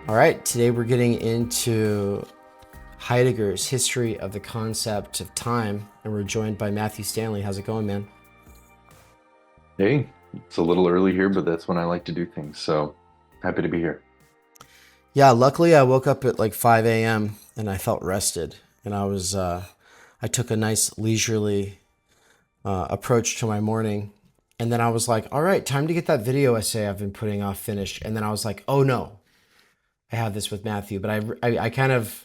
All right, today we're getting into Heidegger's history of the concept of time, and we're joined by Matthew Stanley. How's it going, man? Hey, it's a little early here, but that's when I like to do things. So happy to be here. Yeah, luckily I woke up at like 5 a.m. and I felt rested, and I took a nice leisurely approach to my morning, and then I was like, all right, time to get that video essay I've been putting off finished, and then I was like, oh no, I have this with Matthew, but I kind of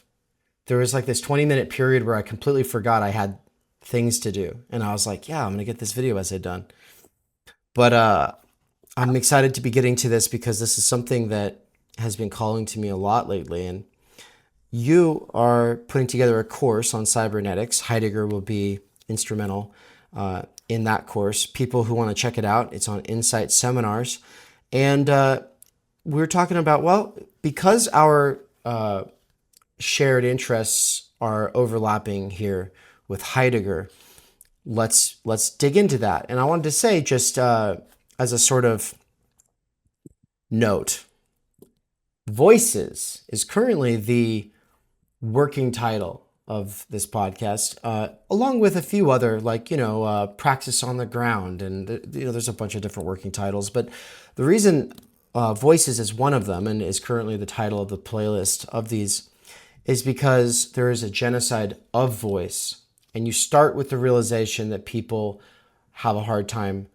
there was like this 20-minute period where I completely forgot I had things to do. And I was like, yeah, I'm going to get this video essay done. But I'm excited to be getting to this because this is something that has been calling to me a lot lately. And you are putting together a course on cybernetics. Heidegger will be instrumental in that course. People who want to check it out, it's on Insight Seminars. And we're talking about, well, because our shared interests are overlapping here with Heidegger, let's dig into that. And I wanted to say, just as a sort of note, Voices is currently the working title of this podcast, along with a few other, like, Praxis on the Ground, and there's a bunch of different working titles. But the reason Voices is one of them and is currently the title of the playlist of these is because there is a genocide of voice. And you start with the realization that people have a hard time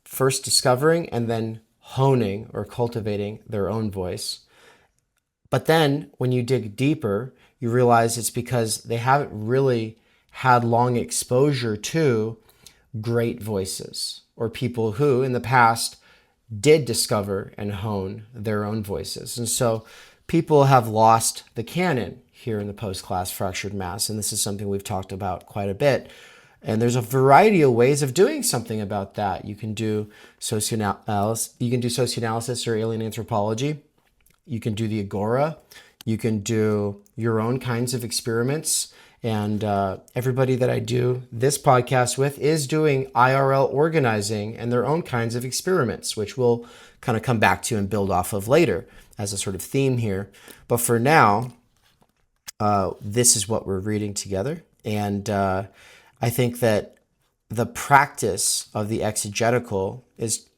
first discovering and then honing or cultivating their own voice. But then when you dig deeper, you realize it's because they haven't really had long exposure to great voices or people who in the past did discover and hone their own voices. And so people have lost the canon here in the post-class fractured mass, and this is something we've talked about quite a bit. And there's a variety of ways of doing something about that. You can do socioanalysis or alien anthropology. You can do the agora. You can do your own kinds of experiments. And everybody that I do this podcast with is doing IRL organizing and their own kinds of experiments, which we'll kind of come back to and build off of later as a sort of theme here. But for now, this is what we're reading together. And I think that the practice of the exegetical is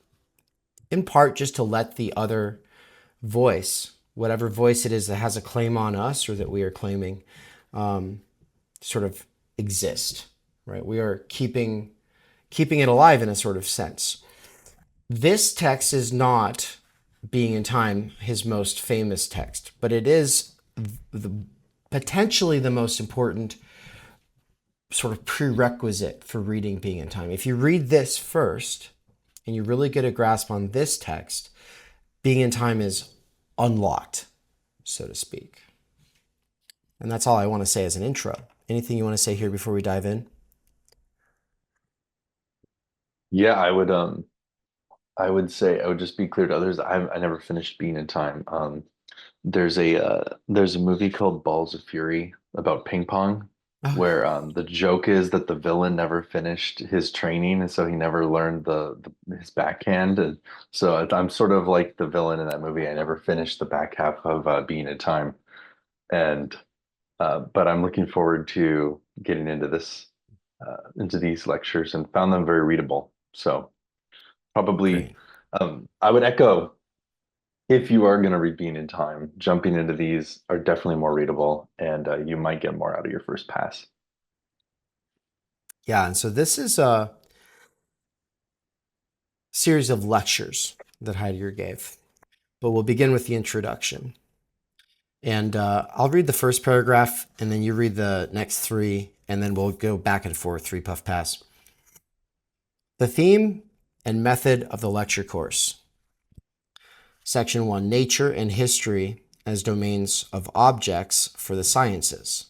in part just to let the other voice, whatever voice it is that has a claim on us or that we are claiming, sort of exist, right? We are keeping it alive in a sort of sense. This text is not, Being in Time, his most famous text, but it is potentially the most important sort of prerequisite for reading Being in Time. If you read this first and you really get a grasp on this text, Being in Time is unlocked, so to speak. And that's all I want to say as an intro. Anything you want to say here before we dive in? Yeah, I would say I would just be clear to others. I never finished Being in Time. There's a movie called Balls of Fury about ping pong, Oh, where the joke is that the villain never finished his training, and so he never learned his backhand. And so I'm sort of like the villain in that movie. I never finished the back half of Being in Time, and but I'm looking forward to getting into these lectures and found them very readable. So probably great. I would echo, if you are going to read Being in Time, jumping into these are definitely more readable, and you might get more out of your first pass. Yeah, and so this is a series of lectures that Heidegger gave, but we'll begin with the introduction. And I'll read the first paragraph, and then you read the next three, and then we'll go back and forth, three puff pass. The theme and method of the lecture course. Section 1, Nature and History as Domains of Objects for the Sciences.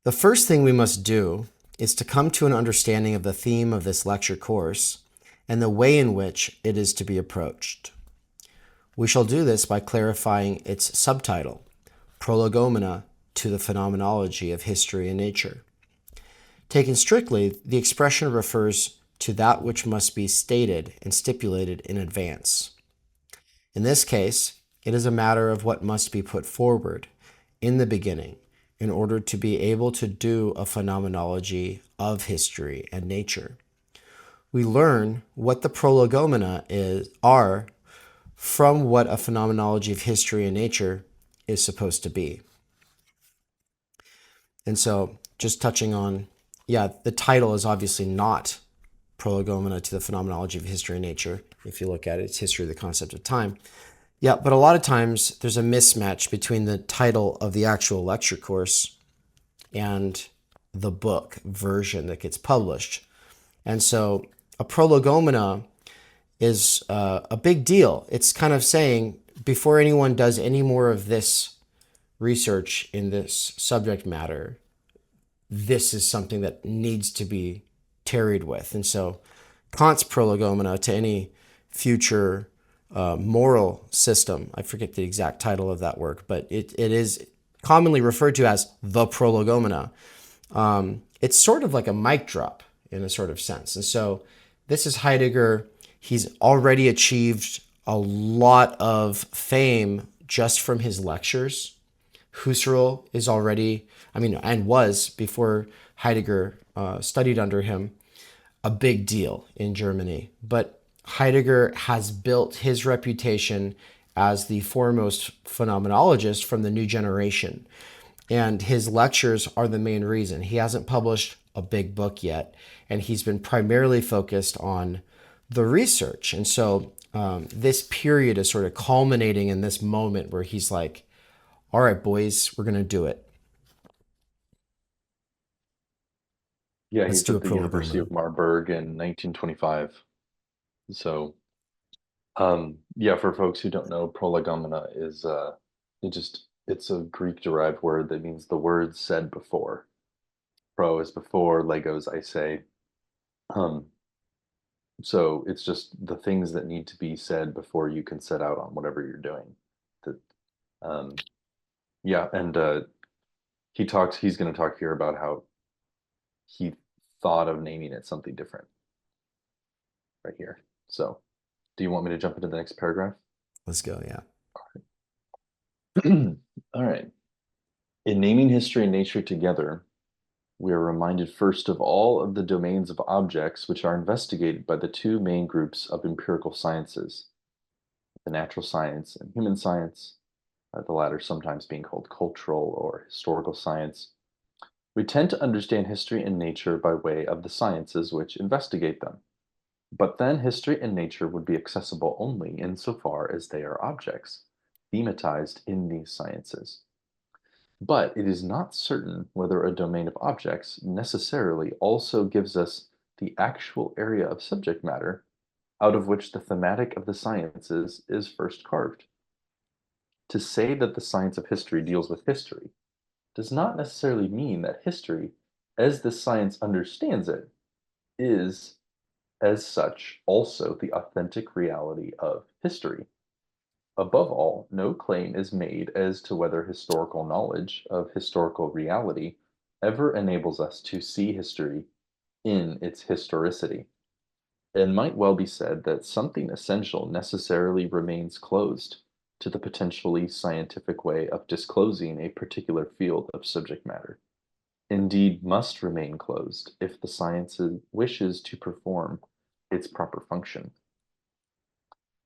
The first thing we must do is to come to an understanding of the theme of this lecture course and the way in which it is to be approached. We shall do this by clarifying its subtitle, Prolegomena to the Phenomenology of History and Nature. Taken strictly, the expression refers to that which must be stated and stipulated in advance. In this case, It is a matter of what must be put forward in the beginning in order to be able to do a phenomenology of history and nature. We learn what the prolegomena are from what a phenomenology of history and nature is supposed to be. And so just touching on, the title is obviously not prolegomena to the phenomenology of history and nature. If you look at it, it's history of the concept of time. Yeah, but a lot of times there's a mismatch between the title of the actual lecture course and the book version that gets published. And so a prolegomena is a big deal. It's kind of saying, before anyone does any more of this research in this subject matter, this is something that needs to be tarried with. And so Kant's prolegomena to any future moral system, I forget the exact title of that work, but it is commonly referred to as the prolegomena. It's sort of like a mic drop in a sort of sense. And so this is Heidegger. He's already achieved a lot of fame just from his lectures. Husserl is already, and was, before Heidegger studied under him, a big deal in Germany. But Heidegger has built his reputation as the foremost phenomenologist from the new generation. And his lectures are the main reason. He hasn't published a big book yet, and he's been primarily focused on the research. And so this period is sort of culminating in this moment where he's like, all right, boys, we're going to do it. Yeah, Let's he's do a at the University prolegomena. of Marburg in 1925. So, yeah, for folks who don't know, prolegomena is it's a Greek derived word that means the word said before. Pro is before, legos I say. Um, so it's just the things that need to be said before you can set out on whatever you're doing. That, um, yeah, and he's going to talk here about how he thought of naming it something different right here. So, do you want me to jump into the next paragraph? Let's go, yeah. All right. In naming history and nature together, we are reminded first of all of the domains of objects which are investigated by the two main groups of empirical sciences, the natural science and human science, the latter sometimes being called cultural or historical science. We tend to understand history and nature by way of the sciences which investigate them. But then history and nature would be accessible only insofar as they are objects, thematized in these sciences. But it is not certain whether a domain of objects necessarily also gives us the actual area of subject matter out of which the thematic of the sciences is first carved. To say that the science of history deals with history does not necessarily mean that history, as the science understands it, is, as such, also the authentic reality of history. Above all, no claim is made as to whether historical knowledge of historical reality ever enables us to see history in its historicity. It might well be said that something essential necessarily remains closed to the potentially scientific way of disclosing a particular field of subject matter. Indeed, must remain closed if the science wishes to perform its proper function.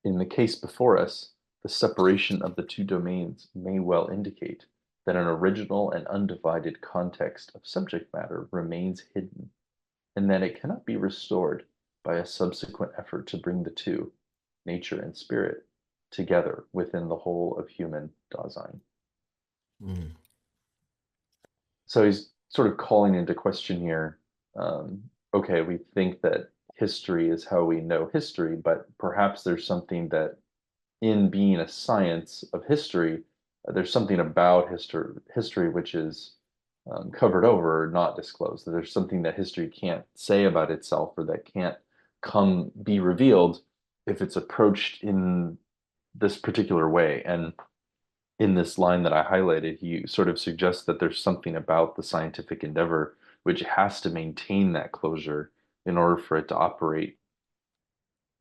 In the case before us, the separation of the two domains may well indicate that an original and undivided context of subject matter remains hidden, and that it cannot be restored by a subsequent effort to bring the two, nature and spirit, together within the whole of human Dasein. Mm. So he's sort of calling into question here. Okay, we think that history is how we know history, but perhaps there's something that, in being a science of history, there's something about history which is covered over, not disclosed. There's something that history can't say about itself, or that can't be revealed if it's approached in this particular way. And in this line that I highlighted, he sort of suggests that there's something about the scientific endeavor which has to maintain that closure in order for it to operate,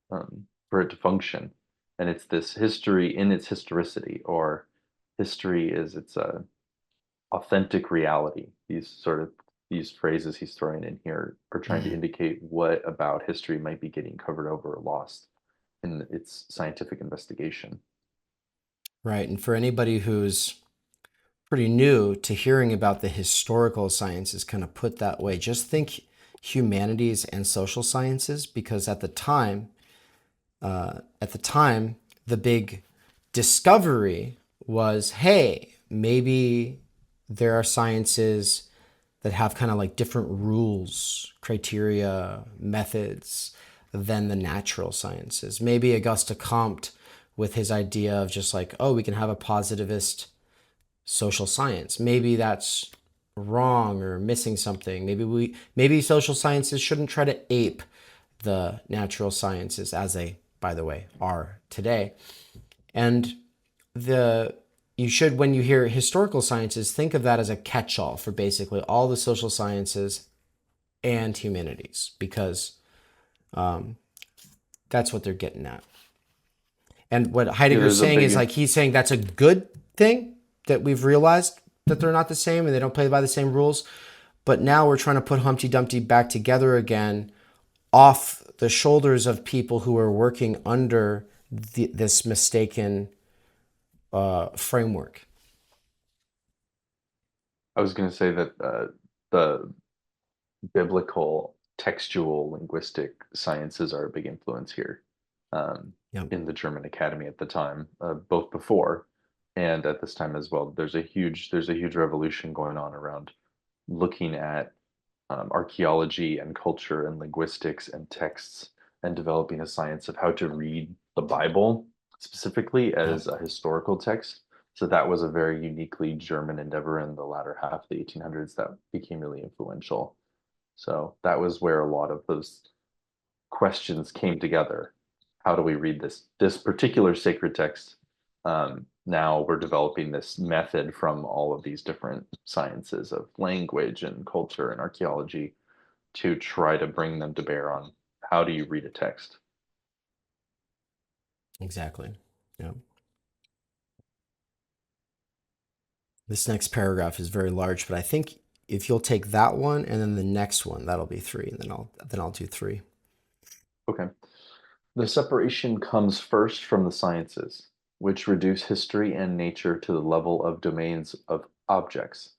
for it to function. and it's this history in its historicity, or history is its authentic reality. These phrases he's throwing in here are trying to Mhm. indicate what about history might be getting covered over or lost in its scientific investigation. Right. And for anybody who's pretty new to hearing about the historical sciences, kind of put that way, just think humanities and social sciences, because at the time, the big discovery was, hey, maybe there are sciences that have kind of like different rules, criteria, methods than the natural sciences. Maybe Auguste Comte, with his idea of just like, oh, we can have a positivist social science. Maybe that's wrong or missing something. Maybe social sciences shouldn't try to ape the natural sciences, as they, by the way, are today. And the you should, when you hear historical sciences, think of that as a catch-all for basically all the social sciences and humanities, because that's what they're getting at. And what Yeah, Heidegger's there's a saying is big like, he's saying that's a good thing that we've realized that they're not the same and they don't play by the same rules. But now we're trying to put Humpty Dumpty back together again, off the shoulders of people who are working under this mistaken framework. I was going to say that the biblical textual linguistic sciences are a big influence here, um, Yep. in the German Academy at the time, both before and at this time as well. There's a huge revolution going on around looking at archaeology and culture and linguistics and texts, and developing a science of how to read the Bible specifically Yep. as a historical text. So that was a very uniquely German endeavor in the latter half of the 1800s that became really influential. So that was where a lot of those questions came together. How do we read this particular sacred text? Now we're developing this method from all of these different sciences of language and culture and archaeology to try to bring them to bear on how do you read a text. Exactly. Yep. This next paragraph is very large, but I think if you'll take that one and then the next one, that'll be three, and then I'll do three. Okay. The separation comes first from the sciences, which reduce history and nature to the level of domains of objects.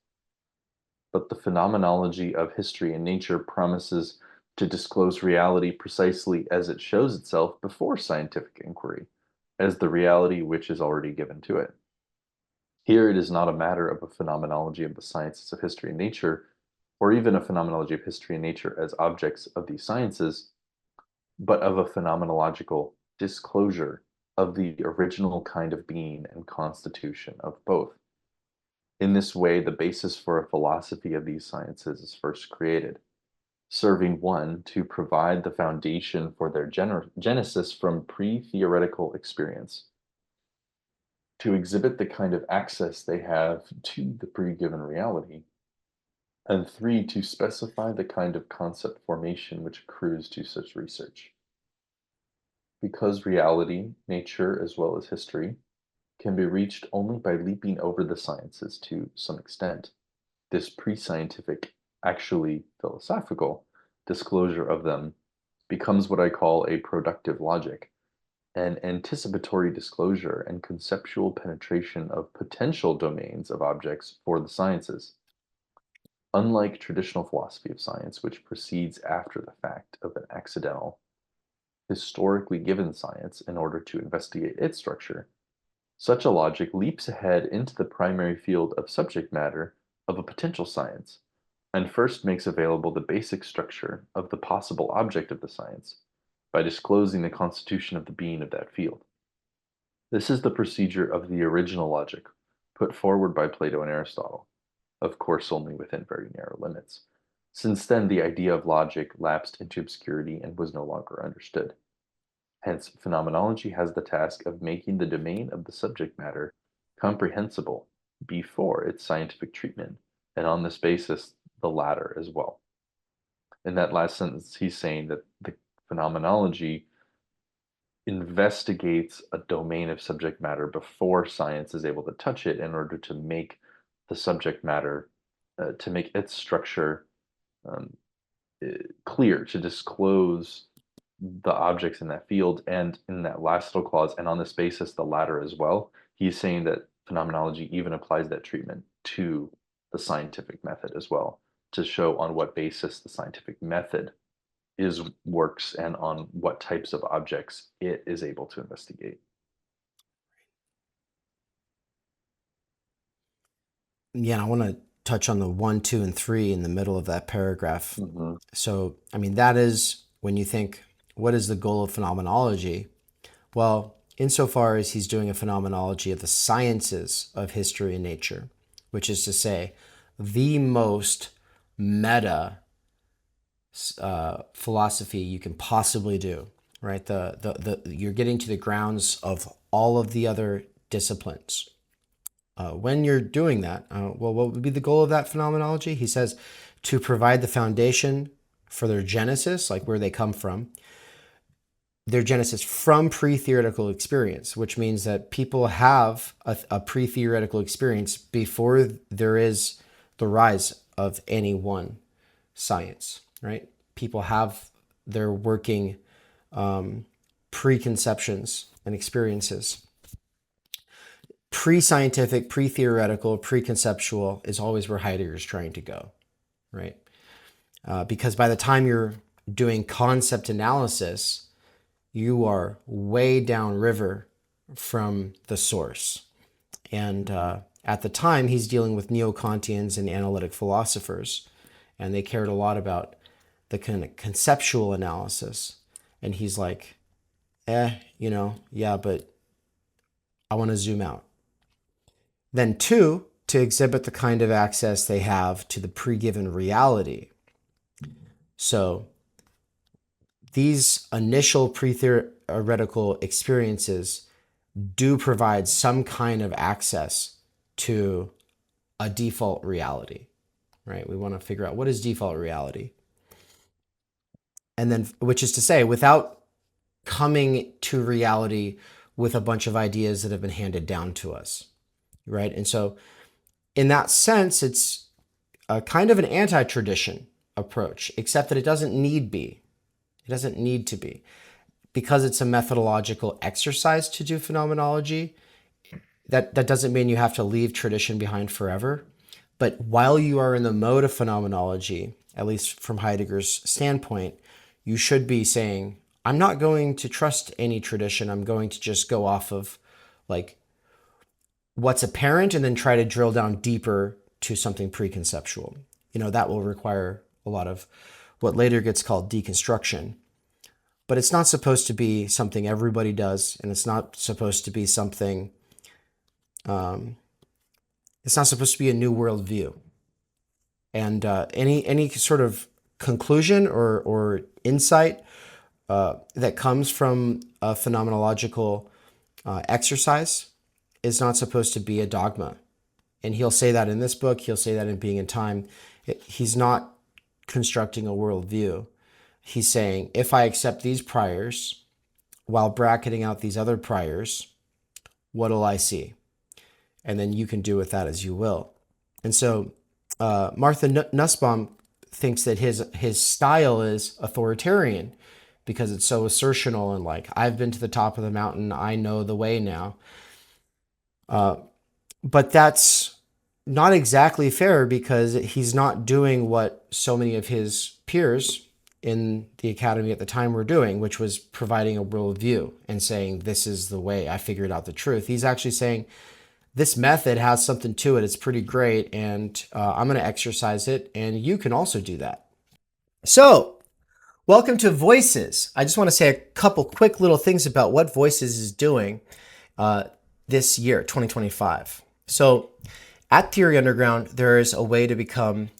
But the phenomenology of history and nature promises to disclose reality precisely as it shows itself before scientific inquiry, as the reality which is already given to it. Here it is not a matter of a phenomenology of the sciences of history and nature, or even a phenomenology of history and nature as objects of these sciences, but of a phenomenological disclosure of the original kind of being and constitution of both. In this way, the basis for a philosophy of these sciences is first created, serving one to provide the foundation for their genesis from pre-theoretical experience, to exhibit the kind of access they have to the pre-given reality, and three, to specify the kind of concept formation which accrues to such research. Because reality, nature, as well as history, can be reached only by leaping over the sciences to some extent, this pre-scientific, actually philosophical, disclosure of them becomes what I call a productive logic, an anticipatory disclosure and conceptual penetration of potential domains of objects for the sciences. Unlike traditional philosophy of science, which proceeds after the fact of an accidental, historically given science in order to investigate its structure, such a logic leaps ahead into the primary field of subject matter of a potential science, and first makes available the basic structure of the possible object of the science by disclosing the constitution of the being of that field. This is the procedure of the original logic put forward by Plato and Aristotle, of course only within very narrow limits. Since then, the idea of logic lapsed into obscurity and was no longer understood. Hence, phenomenology has the task of making the domain of the subject matter comprehensible before its scientific treatment, and on this basis, the latter as well. In that last sentence, he's saying that the phenomenology investigates a domain of subject matter before science is able to touch it in order to make the subject matter, to make its structure um, clear, to disclose the objects in that field. And in that last little clause, and on this basis, the latter as well, he's saying that phenomenology even applies that treatment to the scientific method as well, to show on what basis the scientific method is works and on what types of objects it is able to investigate. Yeah, I want to touch on the 1, 2, and 3 in the middle of that paragraph. Mm-hmm. So, I mean, that is when you think, what is the goal of phenomenology? Well, insofar as he's doing a phenomenology of the sciences of history and nature, which is to say, the most meta philosophy you can possibly do, right? You're getting to the grounds of all of the other disciplines. When you're doing that, well, what would be the goal of that phenomenology? He says to provide the foundation for their genesis, like where they come from, their genesis from pre-theoretical experience, which means that people have a pre-theoretical experience before there is the rise of any one science, right? People have their working preconceptions and experiences. Pre-scientific, pre-theoretical, pre-conceptual is always where Heidegger is trying to go, right? Because by the time you're doing concept analysis, you are way downriver from the source. And at the time, he's dealing with neo-Kantians and analytic philosophers, and they cared a lot about the kind of conceptual analysis. And he's like, yeah, but I want to zoom out. Then 2, to exhibit the kind of access they have to the pre-given reality. So these initial pre-theoretical experiences do provide some kind of access to a default reality, right? We want to figure out what is default reality. And then, which is to say, without coming to reality with a bunch of ideas that have been handed down to us, right? And so in that sense, it's a kind of an anti-tradition approach, except that it doesn't need be. It doesn't need to be. Because it's a methodological exercise to do phenomenology, that doesn't mean you have to leave tradition behind forever. But while you are in the mode of phenomenology, at least from Heidegger's standpoint, you should be saying, I'm not going to trust any tradition. I'm going to just go off of like what's apparent and then try to drill down deeper to something preconceptual. That will require a lot of what later gets called deconstruction. But it's not supposed to be something everybody does, and it's not supposed to be something, it's not supposed to be a new worldview. And any sort of conclusion or insight that comes from a phenomenological exercise is not supposed to be a dogma. And he'll say that in this book, he'll say that in Being in Time. He's not constructing a worldview. He's saying, if I accept these priors while bracketing out these other priors, what'll I see? And then you can do with that as you will. And so Martha Nussbaum thinks that his style is authoritarian because it's so assertional and like, I've been to the top of the mountain, I know the way now. But that's not exactly fair because he's not doing what so many of his peers in the academy at the time were doing, which was providing a worldview and saying, this is the way I figured out the truth. He's actually saying, this method has something to it. It's pretty great. And I'm going to exercise it. And you can also do that. So welcome to Voices. I just want to say a couple quick little things about what Voices is doing this year, 2025. So at Theory Underground, there is a way to become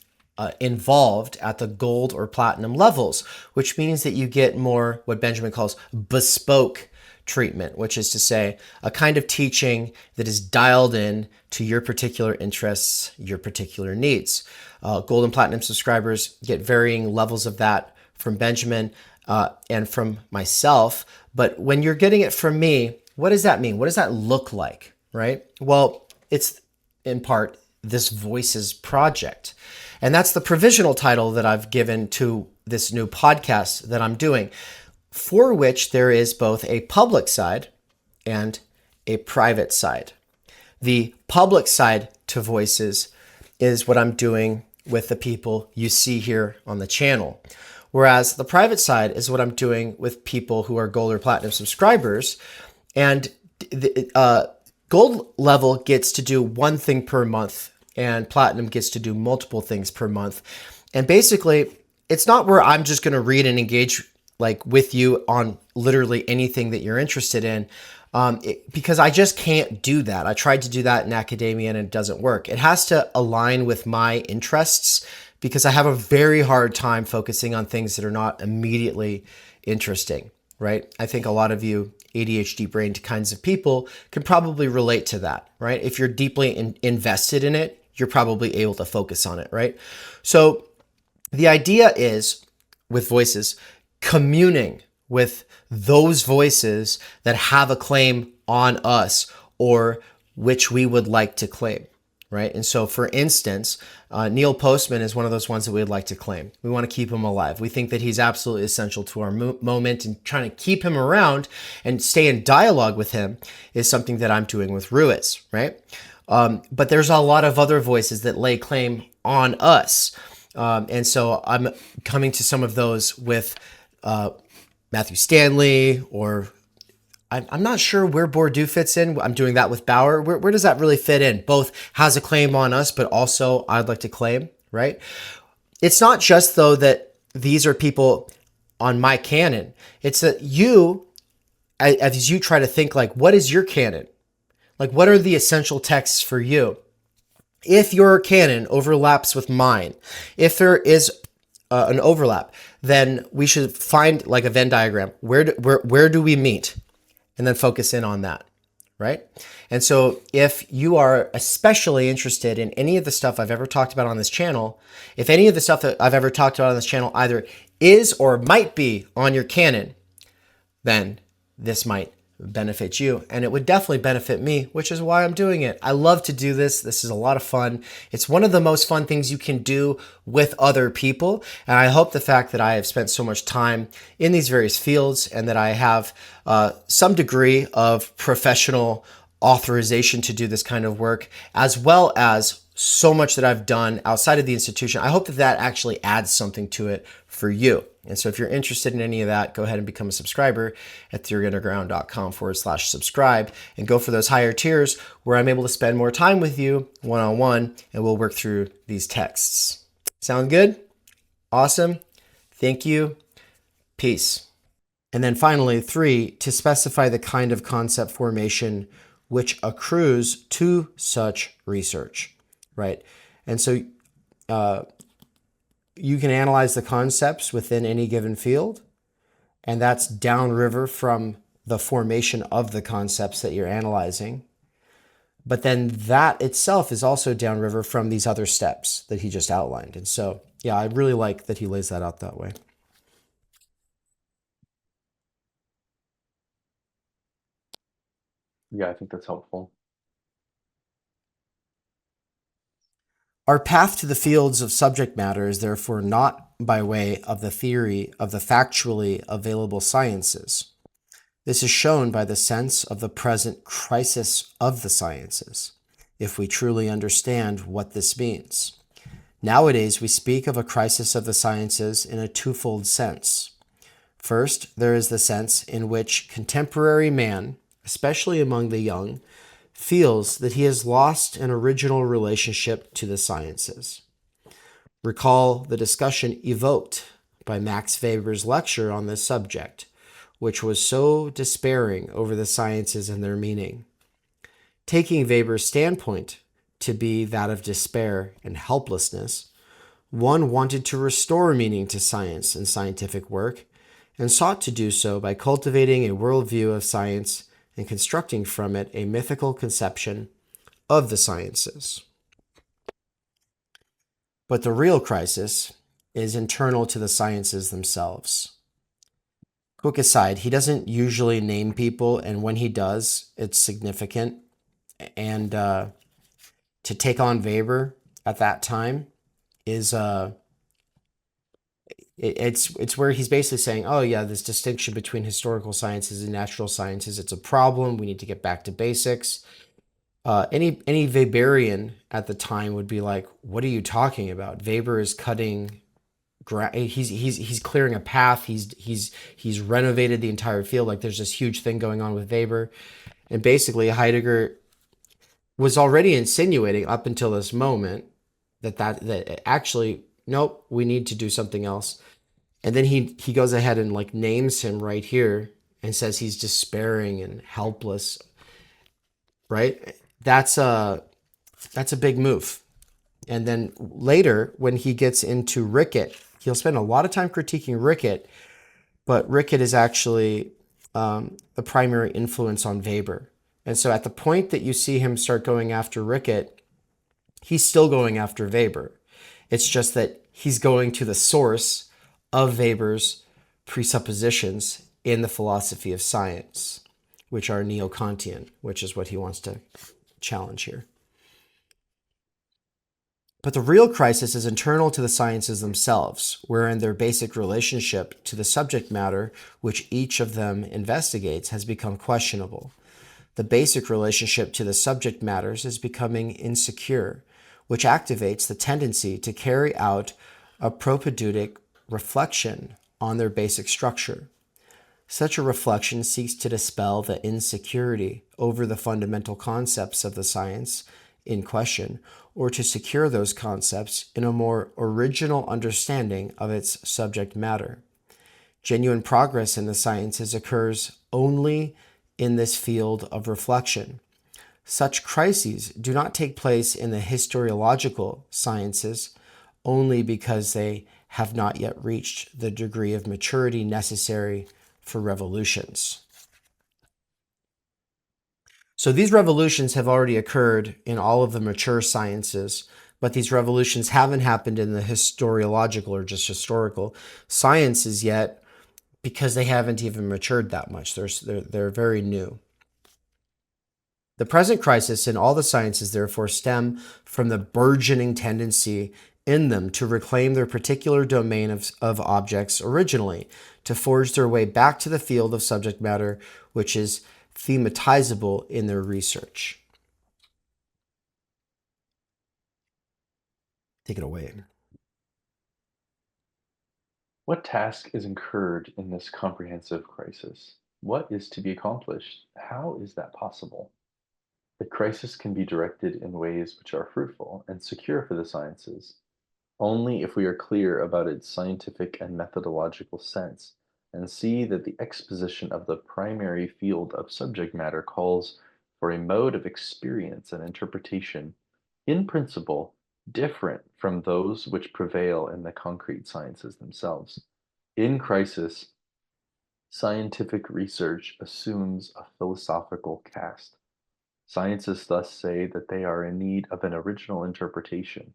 involved at the gold or platinum levels, which means that you get more what Benjamin calls bespoke treatment, which is to say a kind of teaching that is dialed in to your particular interests, your particular needs. Gold and platinum subscribers get varying levels of that from Benjamin. and from myself. But when you're getting it from me, what does that mean? What does that look like, right? Well, it's in part this Voices project. And that's the provisional title that I've given to this new podcast that I'm doing, for which there is both a public side and a private side. The public side to Voices is what I'm doing with the people you see here on the channel. Whereas the private side is what I'm doing with people who are gold or platinum subscribers. And gold level gets to do one thing per month, and platinum gets to do multiple things per month. And basically, it's not where I'm just going to read and engage like with you on literally anything that you're interested in, because I just can't do that. I tried to do that in academia and it doesn't work. It has to align with my interests, because I have a very hard time focusing on things that are not immediately interesting, right? I think a lot of you ADHD brained kinds of people can probably relate to that, right? If you're deeply invested in it, you're probably able to focus on it, right? So the idea is, with Voices, communing with those voices that have a claim on us or which we would like to claim, right? And so, for instance, Neil Postman is one of those ones that we'd like to claim. We want to keep him alive. We think that he's absolutely essential to our moment, and trying to keep him around and stay in dialogue with him is something that I'm doing with Ruiz, right? But there's a lot of other voices that lay claim on us. And so I'm coming to some of those with Matthew Stanley, or I'm not sure where Bourdieu fits in. I'm doing that with Bauer. Where does that really fit in? Both has a claim on us, but also I'd like to claim, right? It's not just, though, that these are people on my canon. It's that you, as you try to think, like, what is your canon? Like, what are the essential texts for you? If your canon overlaps with mine, if there is an overlap, then we should find like a Venn diagram. Where do we meet? And then focus in on that, right? And so if you are especially interested in any of the stuff I've ever talked about on this channel, if any of the stuff that I've ever talked about on this channel either is or might be on your canon, then this might benefit you, and it would definitely benefit me, which is why I'm doing it. I love to do this. This is a lot of fun. It's one of the most fun things you can do with other people, and I hope the fact that I have spent so much time in these various fields and that I have some degree of professional authorization to do this kind of work, as well as so much that I've done outside of the institution, I hope that that actually adds something to it for you. And so if you're interested in any of that, go ahead and become a subscriber at theoryunderground.com/subscribe, and go for those higher tiers where I'm able to spend more time with you one-on-one, and we'll work through these texts. Sound good? Awesome. Thank you. Peace. And then finally, 3, to specify the kind of concept formation which accrues to such research, right? And so you can analyze the concepts within any given field, and that's downriver from the formation of the concepts that you're analyzing. But then that itself is also downriver from these other steps that he just outlined. And so, yeah, I really like that he lays that out that way. Yeah, I think that's helpful. Our path to the fields of subject matter is therefore not by way of the theory of the factually available sciences. This is shown by the sense of the present crisis of the sciences, if we truly understand what this means. Nowadays, we speak of a crisis of the sciences in a twofold sense. First, there is the sense in which contemporary man, especially among the young, feels that he has lost an original relationship to the sciences. Recall the discussion evoked by Max Weber's lecture on this subject, which was so despairing over the sciences and their meaning. Taking Weber's standpoint to be that of despair and helplessness, one wanted to restore meaning to science and scientific work, and sought to do so by cultivating a worldview of science and constructing from it a mythical conception of the sciences. But the real crisis is internal to the sciences themselves. quick aside, he doesn't usually name people, and when he does, it's significant. And to take on Weber at that time is it's where he's basically saying, oh yeah, this distinction between historical sciences and natural sciences, it's a problem. We need to get back to basics. Any Weberian at the time would be like, what are you talking about? Weber is cutting he's clearing a path. He's renovated the entire field. Like there's this huge thing going on with Weber, and basically Heidegger was already insinuating up until this moment that actually nope, we need to do something else. And then he goes ahead and like names him right here and says he's despairing and helpless. Right? That's a big move. And then later, when he gets into Rickett, he'll spend a lot of time critiquing Rickett, but Rickett is actually the primary influence on Weber. And so at the point that you see him start going after Rickett, he's still going after Weber. It's just that he's going to the source of Weber's presuppositions in the philosophy of science, which are neo-Kantian, which is what he wants to challenge here. But the real crisis is internal to the sciences themselves, wherein their basic relationship to the subject matter which each of them investigates has become questionable. The basic relationship to the subject matters is becoming insecure, which activates the tendency to carry out a propedeutic reflection on their basic structure. Such a reflection seeks to dispel the insecurity over the fundamental concepts of the science in question, or to secure those concepts in a more original understanding of its subject matter. Genuine progress in the sciences occurs only in this field of reflection. Such crises do not take place in the historiological sciences only because they have not yet reached the degree of maturity necessary for revolutions. So these revolutions have already occurred in all of the mature sciences, but these revolutions haven't happened in the historiological or just historical sciences yet because they haven't even matured that much. They're very new. The present crisis in all the sciences, therefore, stem from the burgeoning tendency in them to reclaim their particular domain of objects originally, to forge their way back to the field of subject matter, which is thematizable in their research. Take it away. What task is incurred in this comprehensive crisis? What is to be accomplished? How is that possible? The crisis can be directed in ways which are fruitful and secure for the sciences, only if we are clear about its scientific and methodological sense and see that the exposition of the primary field of subject matter calls for a mode of experience and interpretation, in principle, different from those which prevail in the concrete sciences themselves. In crisis, scientific research assumes a philosophical cast. Scientists thus say that they are in need of an original interpretation,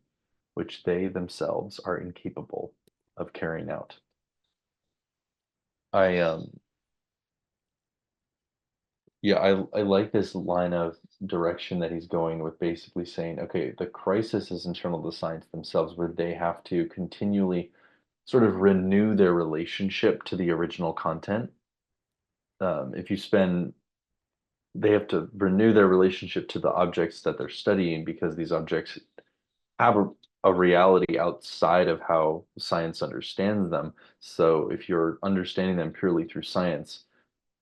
which they themselves are incapable of carrying out. I yeah, I like this line of direction that he's going with, basically saying, okay, the crisis is internal to science themselves, where they have to continually sort of renew their relationship to the original content. If you spend They have to renew their relationship to the objects that they're studying, because these objects have a reality outside of how science understands them. So if you're understanding them purely through science,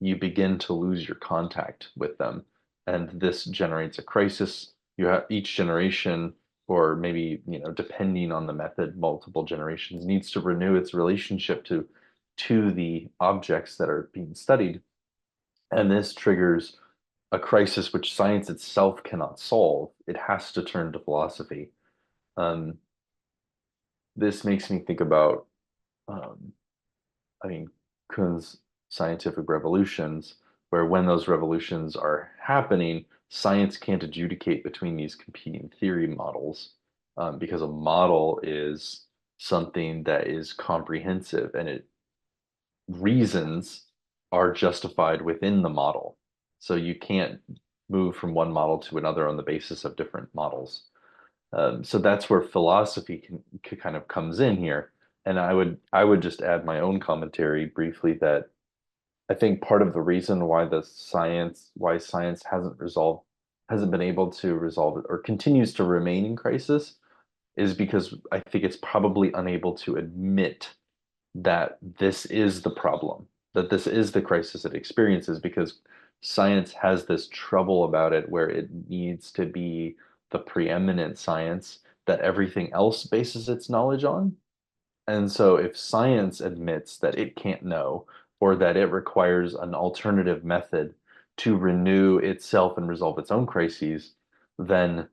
you begin to lose your contact with them. And this generates a crisis. You have each generation, or maybe, depending on the method, multiple generations, needs to renew its relationship to the objects that are being studied. And this triggers a crisis which science itself cannot solve. It has to turn to philosophy. Um, this makes me think about, um, I mean, Kuhn's scientific revolutions, where when those revolutions are happening, science can't adjudicate between these competing theory models, because a model is something that is comprehensive and it reasons are justified within the model. So you can't move from one model to another on the basis of different models. So that's where philosophy can kind of comes in here. And I would just add my own commentary briefly that I think part of the reason why science hasn't been able to resolve it or continues to remain in crisis is because I think it's probably unable to admit that this is the problem, that this is the crisis it experiences, because science has this trouble about it where it needs to be the preeminent science that everything else bases its knowledge on. And so if science admits that it can't know, or that it requires an alternative method to renew itself and resolve its own crises, then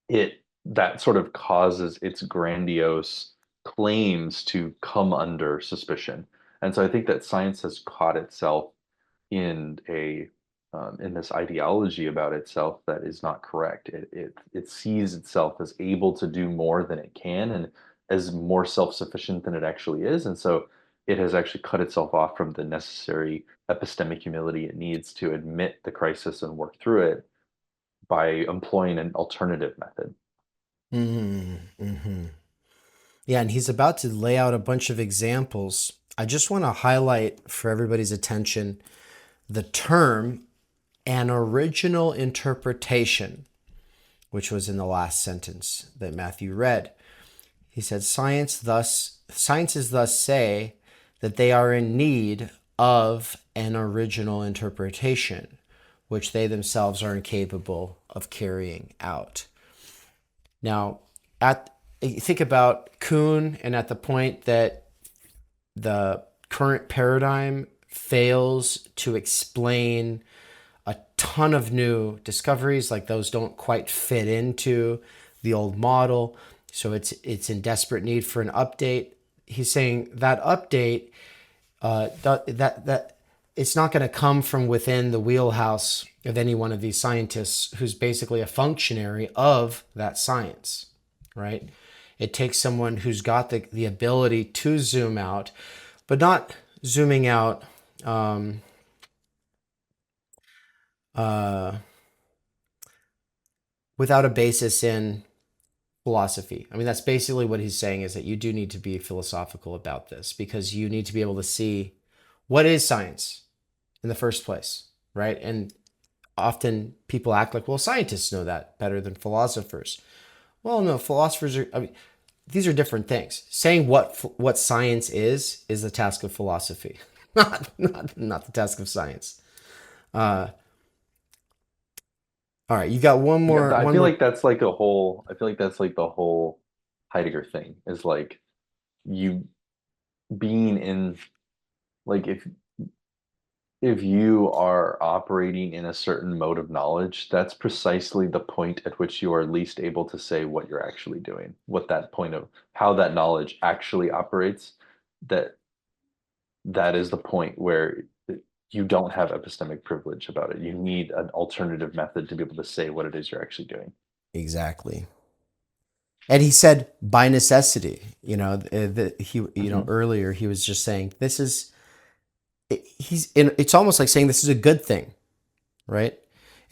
it that sort of causes its grandiose claims to come under suspicion. And so I think that science has caught itself in a in this ideology about itself that is not correct. It sees itself as able to do more than it can and as more self-sufficient than it actually is. And so it has actually cut itself off from the necessary epistemic humility it needs to admit the crisis and work through it by employing an alternative method. Mm-hmm. Yeah, and he's about to lay out a bunch of examples. I just want to highlight for everybody's attention the term an original interpretation, which was in the last sentence that Matthew read. He said, sciences thus say that they are in need of an original interpretation, which they themselves are incapable of carrying out. Now, think about Kuhn, and at the point that the current paradigm fails to explain a ton of new discoveries, like those don't quite fit into the old model, so it's in desperate need for an update. He's saying that update, that it's not going to come from within the wheelhouse of any one of these scientists who's basically a functionary of that science, right? It takes someone who's got the ability to zoom out, but not zooming out uh, without a basis in philosophy. I mean, that's basically what he's saying, is that you do need to be philosophical about this, because you need to be able to see what is science in the first place, right? And often people act like, well, scientists know that better than philosophers. Well, no, philosophers are, I mean, these are different things. Saying what science is the task of philosophy, not the task of science. All right, you got one Yeah, more I one feel more. like that's like a whole, I feel like that's like the whole Heidegger thing is like you being in, like if you are operating in a certain mode of knowledge, that's precisely the point at which you are least able to say what you're actually doing, what that point of how that knowledge actually operates, that that is the point where you don't have epistemic privilege about it. You need an alternative method to be able to say what it is you're actually doing. Exactly. And he said by necessity, Hmm. earlier he was just saying this is, it's almost like saying this is a good thing, right?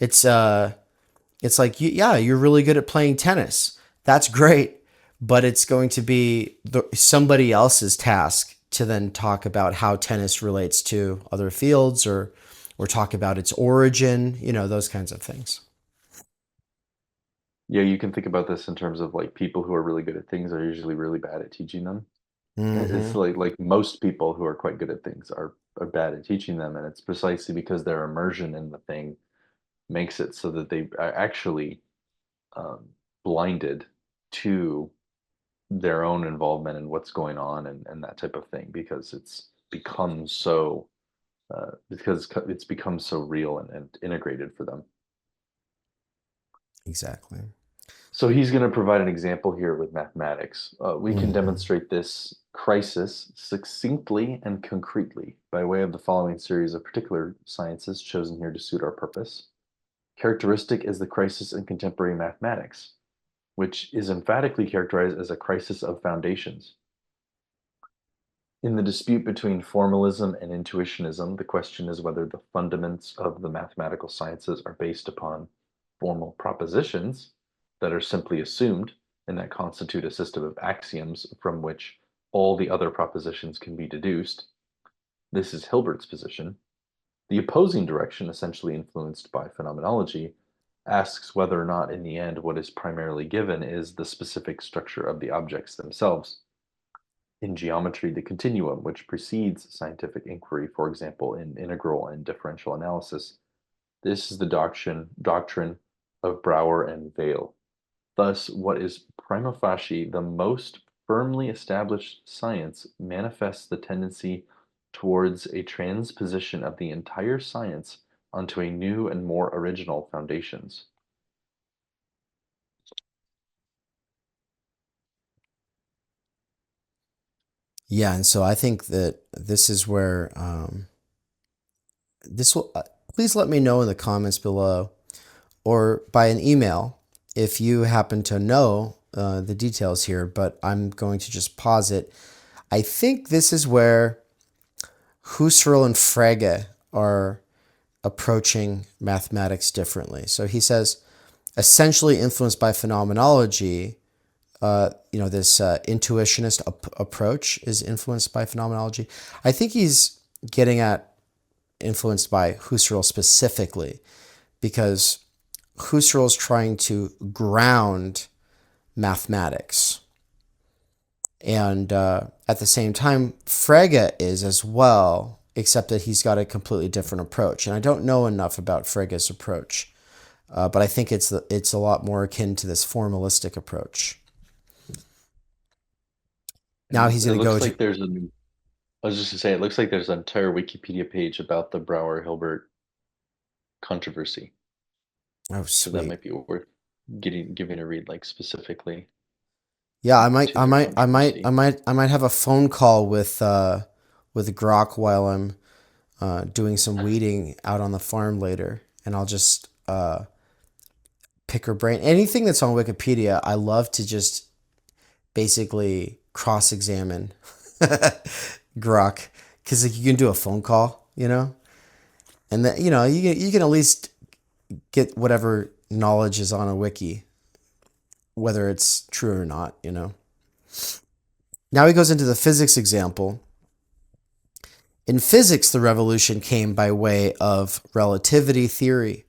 It's it's like, yeah, you're really good at playing tennis. That's great, but it's going to be somebody else's task to then talk about how tennis relates to other fields, or talk about its origin, those kinds of things. Yeah, you can think about this in terms of like people who are really good at things are usually really bad at teaching them. It's Mm-hmm. like most people who are quite good at things are bad at teaching them, and it's precisely because their immersion in the thing makes it so that they are actually um, blinded to their own involvement in what's going on and that type of thing because it's become so real and integrated for them. Exactly. So he's going to provide an example here with mathematics. We can Mm-hmm. demonstrate this crisis succinctly and concretely by way of the following series of particular sciences chosen here to suit our purpose. Characteristic is the crisis in contemporary mathematics, which is emphatically characterized as a crisis of foundations. In the dispute between formalism and intuitionism, the question is whether the fundaments of the mathematical sciences are based upon formal propositions that are simply assumed and that constitute a system of axioms from which all the other propositions can be deduced. This is Hilbert's position. The opposing direction, essentially influenced by phenomenology, asks whether or not, in the end, what is primarily given is the specific structure of the objects themselves. In geometry, the continuum, which precedes scientific inquiry, for example, in integral and differential analysis, this is the doctrine of Brouwer and Weil. Thus, what is prima facie the most firmly established science manifests the tendency towards a transposition of the entire science onto a new and more original foundations. Yeah, and so I think that this is where this will. Please let me know in the comments below or by an email if you happen to know the details here. But I'm going to just pause it. I think this is where Husserl and Frege are approaching mathematics differently. So he says, essentially influenced by phenomenology. This intuitionist approach is influenced by phenomenology. I think he's getting at influenced by Husserl specifically because Husserl's trying to ground mathematics. And at the same time, Frege is as well, except that he's got a completely different approach. And I don't know enough about Frege's approach, but I think it's a lot more akin to this formalistic approach. Now And he's it going to go looks to. like I was just gonna say, it looks like there's an entire Wikipedia page about the Brouwer-Hilbert controversy. Oh, So that sweet. might be worth giving a read, like specifically Yeah, to their controversy. I might have a phone call with Grok while I'm doing some weeding out on the farm later, and I'll just pick her brain. Anything that's on Wikipedia, I love to just basically cross-examine Grok because like, you can do a phone call, and that you can at least get whatever knowledge is on a wiki, whether it's true or not. Now he goes into the physics example. In physics, the revolution came by way of relativity theory,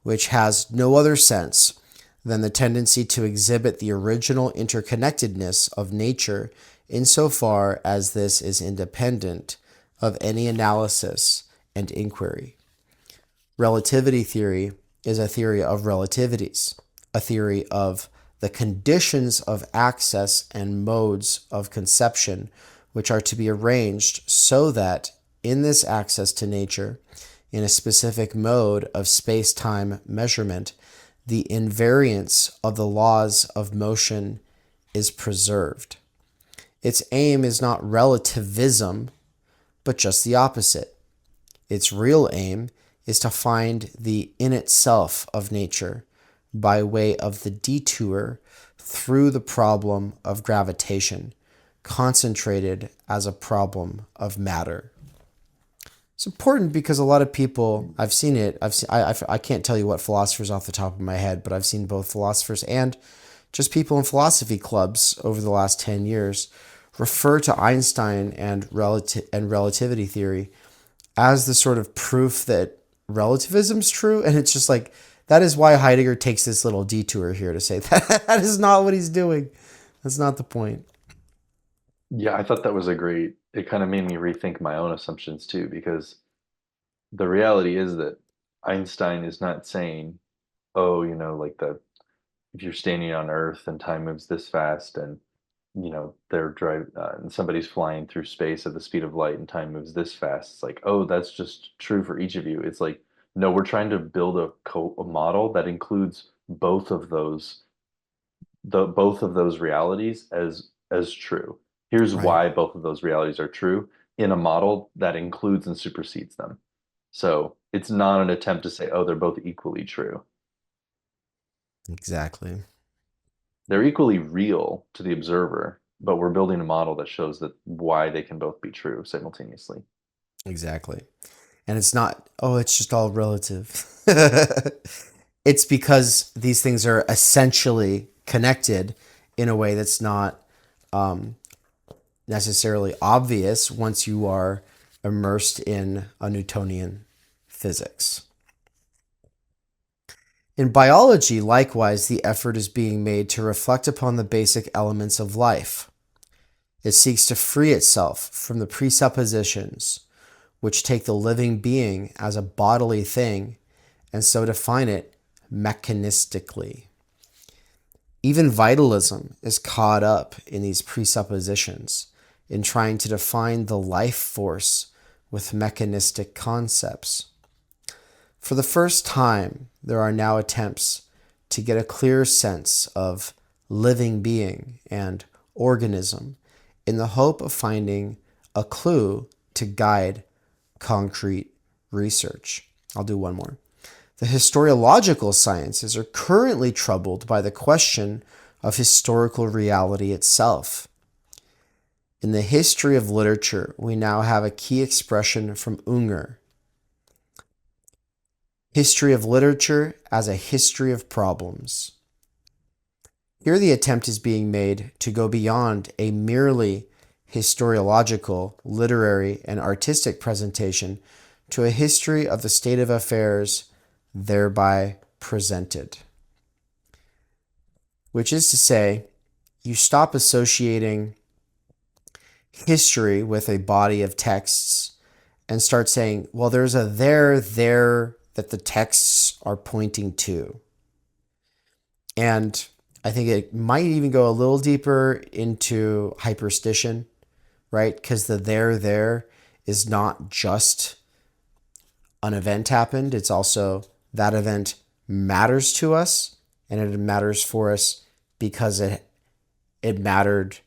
which has no other sense than the tendency to exhibit the original interconnectedness of nature insofar as this is independent of any analysis and inquiry. Relativity theory is a theory of relativities, a theory of the conditions of access and modes of conception which are to be arranged so that in this access to nature, in a specific mode of space-time measurement, the invariance of the laws of motion is preserved. Its aim is not relativism, but just the opposite. Its real aim is to find the in itself of nature by way of the detour through the problem of gravitation, concentrated as a problem of matter. It's important because a lot of people, I've seen it, I can't tell you what philosophers off the top of my head, but I've seen both philosophers and just people in philosophy clubs over the last 10 years refer to Einstein and relativity theory as the sort of proof that relativism's true. And it's just like, that is why Heidegger takes this little detour here to say that that is not what he's doing. That's not the point. Yeah, I thought that was a great, it kind of made me rethink my own assumptions too, because the reality is that Einstein is not saying, oh, like if you're standing on Earth and time moves this fast and and somebody's flying through space at the speed of light and time moves this fast. It's like, oh, that's just true for each of you. It's like, no, we're trying to build a model that includes both of those realities as true. Here's Right. why both of those realities are true in a model that includes and supersedes them. So it's not an attempt to say, oh, they're both equally true. Exactly. They're equally real to the observer, but we're building a model that shows that why they can both be true simultaneously. Exactly. And it's not, oh, it's just all relative. It's because these things are essentially connected in a way that's not necessarily obvious once you are immersed in a Newtonian physics. In biology, likewise, the effort is being made to reflect upon the basic elements of life. It seeks to free itself from the presuppositions which take the living being as a bodily thing and so define it mechanistically. Even vitalism is caught up in these presuppositions in trying to define the life force with mechanistic concepts. For the first time, there are now attempts to get a clear sense of living being and organism in the hope of finding a clue to guide concrete research. I'll do one more. The historiological sciences are currently troubled by the question of historical reality itself. In the history of literature, we now have a key expression from Unger. History of literature as a history of problems. Here the attempt is being made to go beyond a merely historiological, literary, and artistic presentation to a history of the state of affairs thereby presented. Which is to say, you stop associating history with a body of texts and start saying, well, there's a there that the texts are pointing to. And I think it might even go a little deeper into hyperstition, right? Because the there is not just an event happened. It's also that event matters to us, and it matters for us because it mattered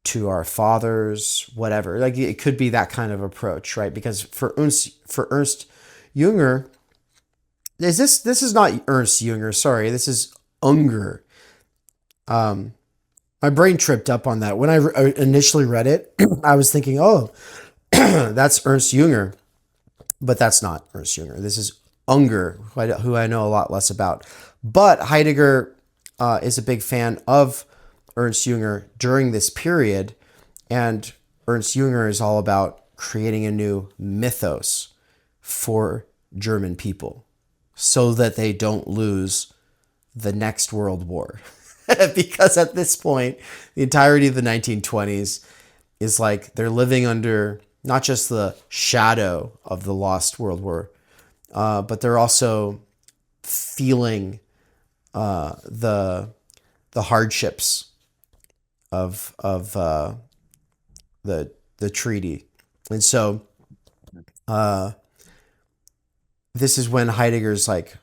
to our fathers, whatever. Like it could be that kind of approach, right? Because for Ernst Junger, this is not Ernst Junger, sorry, this is Unger. My brain tripped up on that. When I initially read it, I was thinking, oh, that's Ernst Junger. But that's not Ernst Junger. This is Unger, who I know a lot less about. But Heidegger is a big fan of Ernst Junger during this period. And Ernst Junger is all about creating a new mythos for German people so that they don't lose the next World War. Because at this point, the entirety of the 1920s is like they're living under not just the shadow of the lost World War, but they're also feeling the hardships of the treaty. And so this is when Heidegger's like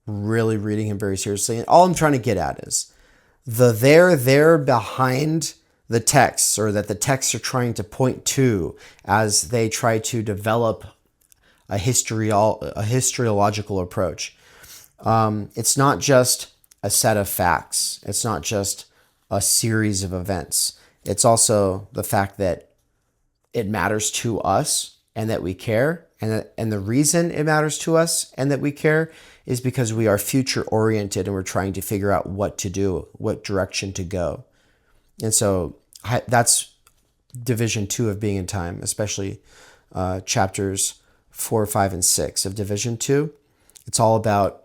really reading him very seriously. And all I'm trying to get at is the there behind the texts, or that the texts are trying to point to as they try to develop a historiological approach. It's not just a set of facts. It's not just a series of events. It's also the fact that it matters to us and that we care. And the reason it matters to us and that we care is because we are future oriented and we're trying to figure out what to do, what direction to go. And so that's division 2 of Being in Time, especially chapters 4, 5, and 6 of division 2. It's all about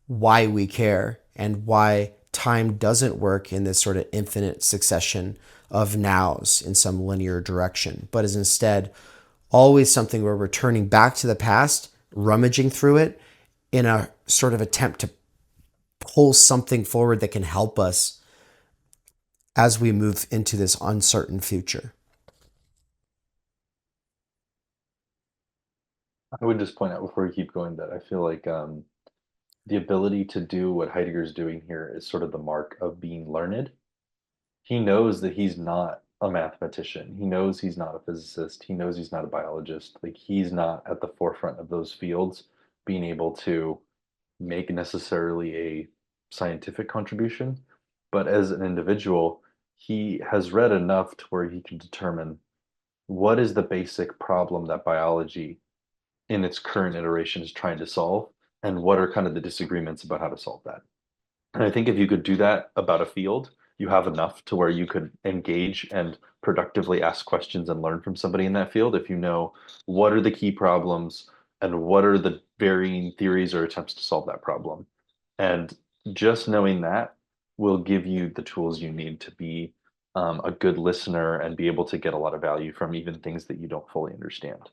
why we care and why time doesn't work in this sort of infinite succession of nows in some linear direction, but is instead always something where we're turning back to the past, rummaging through it in a sort of attempt to pull something forward that can help us as we move into this uncertain future. I would just point out before we keep going that I feel like the ability to do what Heidegger's doing here is sort of the mark of being learned. He knows that he's not a mathematician. He knows he's not a physicist. He knows he's not a biologist. Like he's not at the forefront of those fields, being able to make necessarily a scientific contribution. But as an individual, he has read enough to where he can determine what is the basic problem that biology in its current iteration is trying to solve, and what are kind of the disagreements about how to solve that. And I think if you could do that about a field, you have enough to where you could engage and productively ask questions and learn from somebody in that field if you know what are the key problems and what are the varying theories or attempts to solve that problem. And just knowing that will give you the tools you need to be a good listener and be able to get a lot of value from even things that you don't fully understand.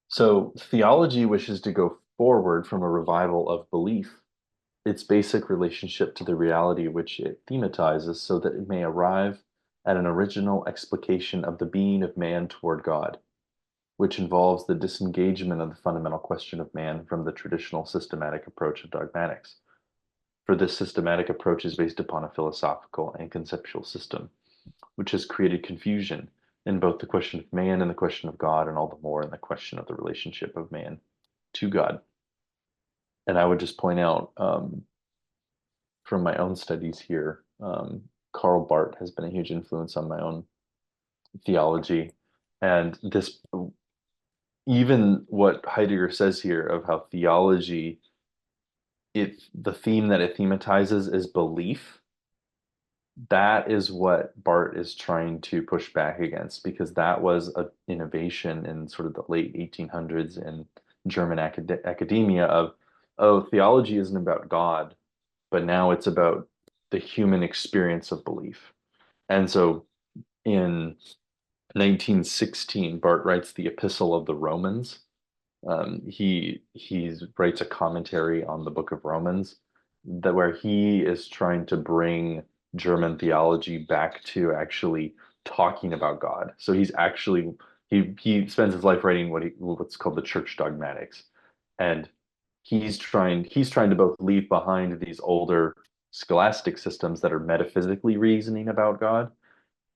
So theology wishes to go forward from a revival of belief, its basic relationship to the reality which it thematizes, so that it may arrive at an original explication of the being of man toward God, which involves the disengagement of the fundamental question of man from the traditional systematic approach of dogmatics. For this systematic approach is based upon a philosophical and conceptual system, which has created confusion in both the question of man and the question of God, and all the more in the question of the relationship of man to God. And I would just point out from my own studies here, Karl Barth has been a huge influence on my own theology. And this, even what Heidegger says here of how theology, the theme that it thematizes is belief, that is what Barth is trying to push back against, because that was an innovation in sort of the late 1800s in German academia of, oh, theology isn't about God, but now it's about the human experience of belief. And so in 1916, Barth writes the Epistle of the Romans. He writes a commentary on the book of Romans that where he is trying to bring German theology back to actually talking about God. So he's actually he spends his life writing what's called the church dogmatics, and he's trying to both leave behind these older scholastic systems that are metaphysically reasoning about God,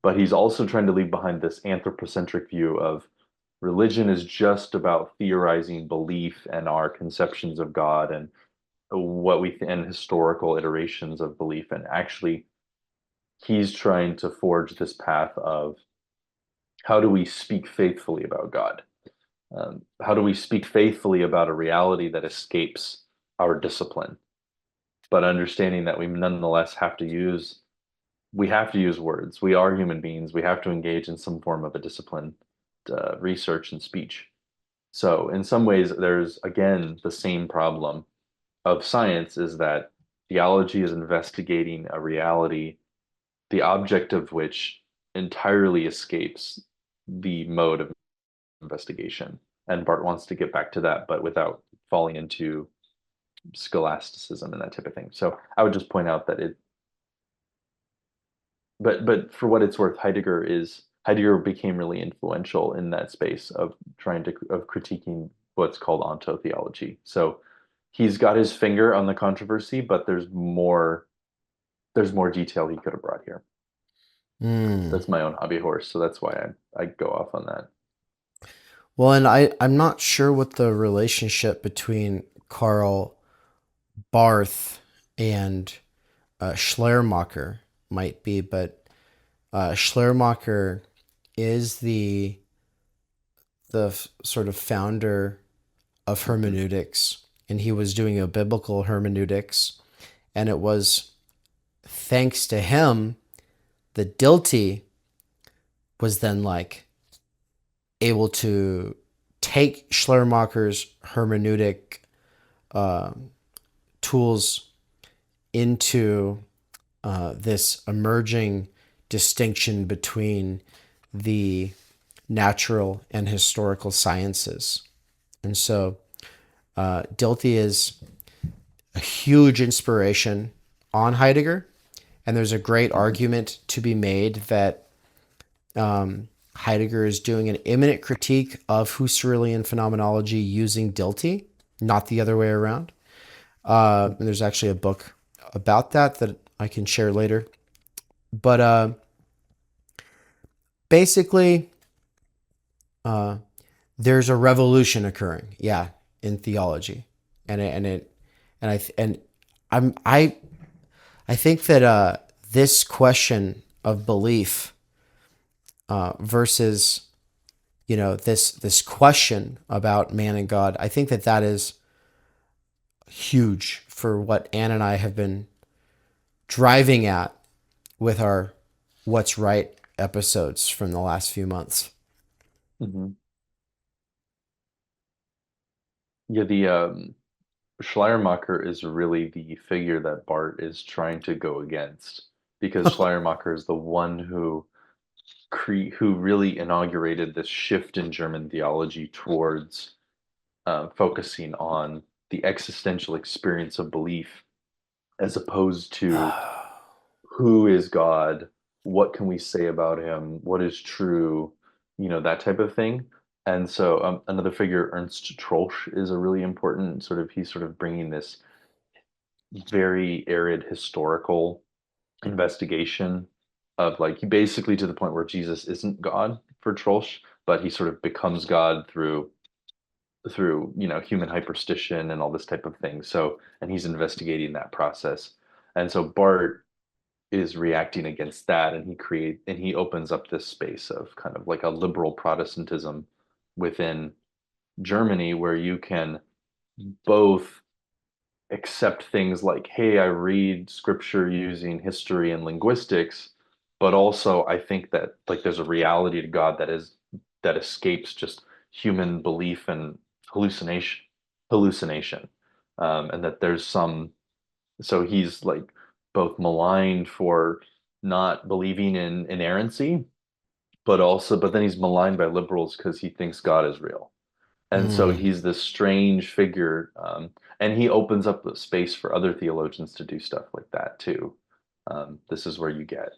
but he's also trying to leave behind this anthropocentric view of religion is just about theorizing belief and our conceptions of God and and historical iterations of belief. And actually, he's trying to forge this path of how do we speak faithfully about God? How do we speak faithfully about a reality that escapes our discipline, but understanding that we nonetheless have to use words. We are human beings. We have to engage in some form of a discipline, research and speech. So in some ways, there's again the same problem of science is that theology is investigating a reality, the object of which entirely escapes the mode of investigation. And Barth wants to get back to that, but without falling into scholasticism and that type of thing. So I would just point out that but for what it's worth, Heidegger became really influential in that space of critiquing what's called ontotheology. So he's got his finger on the controversy, but there's more detail he could have brought here. Mm. That's my own hobby horse, so that's why I go off on that. Well, and I'm not sure what the relationship between Karl Barth and Schleiermacher might be, but Schleiermacher is the sort of founder of Mhm. hermeneutics, and he was doing a biblical hermeneutics, and it was thanks to him that Dilthey was then like able to take Schleiermacher's hermeneutic uh, tools into this emerging distinction between the natural and historical sciences. And so Dilthey is a huge inspiration on Heidegger, and there's a great Mhm. argument to be made that Heidegger is doing an immanent critique of Husserlian phenomenology using Dilthey, not the other way around. And there's actually a book about that I can share later. But basically, there's a revolution occurring, yeah, in theology, and it and I and I I think that this question of belief versus this question about man and God, I think that that is huge for what Anne and I have been driving at with our What's Right episodes from the last few months. Hmm. Yeah, the Schleiermacher is really the figure that Barth is trying to go against because Schleiermacher is the one who really inaugurated this shift in German theology towards focusing on the existential experience of belief as opposed to who is God, what can we say about him, what is true, that type of thing. And so another figure, Ernst Troeltsch, is a really important he's sort of bringing this very arid historical investigation of like he basically to the point where Jesus isn't God for Troeltsch, but he sort of becomes God through human hyperstition and all this type of thing. So and he's investigating that process. And so Barth is reacting against that and he opens up this space of kind of like a liberal Protestantism within Germany where you can both accept things like, hey, I read scripture using history and linguistics, but also I think that like there's a reality to God that escapes just human belief and hallucination, hallucination, and that there's some. So he's like both maligned for not believing in inerrancy, but then he's maligned by liberals because he thinks God is real. And so Mm. he's this strange figure, and he opens up the space for other theologians to do stuff like that too. This is where you get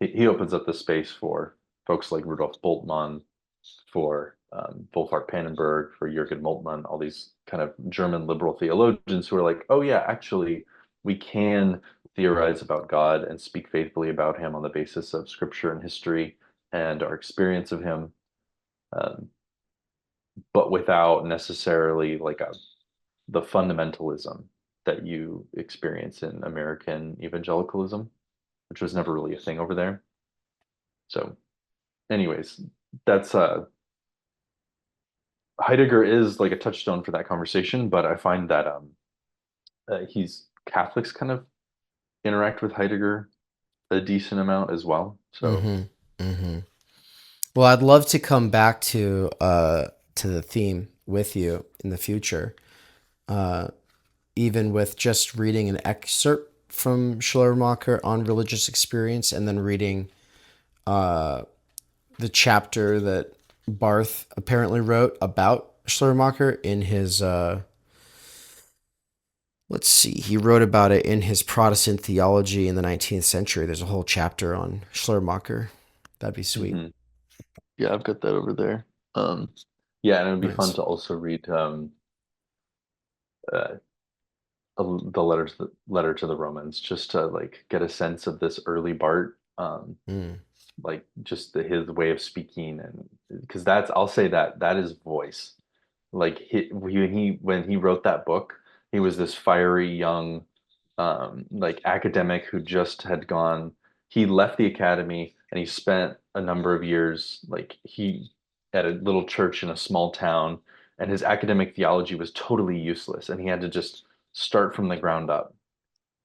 he opens up the space for folks like Rudolf Bultmann, for Wolfhart Pannenberg, for Jürgen Moltmann, all these kind of German liberal theologians who are like, oh yeah, actually, we can theorize about God and speak faithfully about Him on the basis of Scripture and history and our experience of Him. Um, but without necessarily like the fundamentalism that you experience in American evangelicalism, which was never really a thing over there. So, anyways, that's Heidegger is like a touchstone for that conversation, but I find that he's Catholics kind of interact with Heidegger a decent amount as well. So, Hmm. Hmm. Well, I'd love to come back to the theme with you in the future, uh, even with just reading an excerpt from Schleiermacher on religious experience, and then reading the chapter that Barth apparently wrote about Schleiermacher in his. Let's see, he wrote about it in his Protestant Theology in the 19th century. There's a whole chapter on Schleiermacher. That'd be sweet. mhm. Yeah, I've got that over there. Um, yeah, and it would be fun Nice. to also read uh, the letter to the Romans, just to like get a sense of this early Bart, Mm. like just his way of speaking, and because that's I'll say that that is voice. Like when he wrote that book, he was this fiery young like academic who just had gone. He left the academy and he spent a number of years like he at a little church in a small town, and his academic theology was totally useless, and he had to just start from the ground up.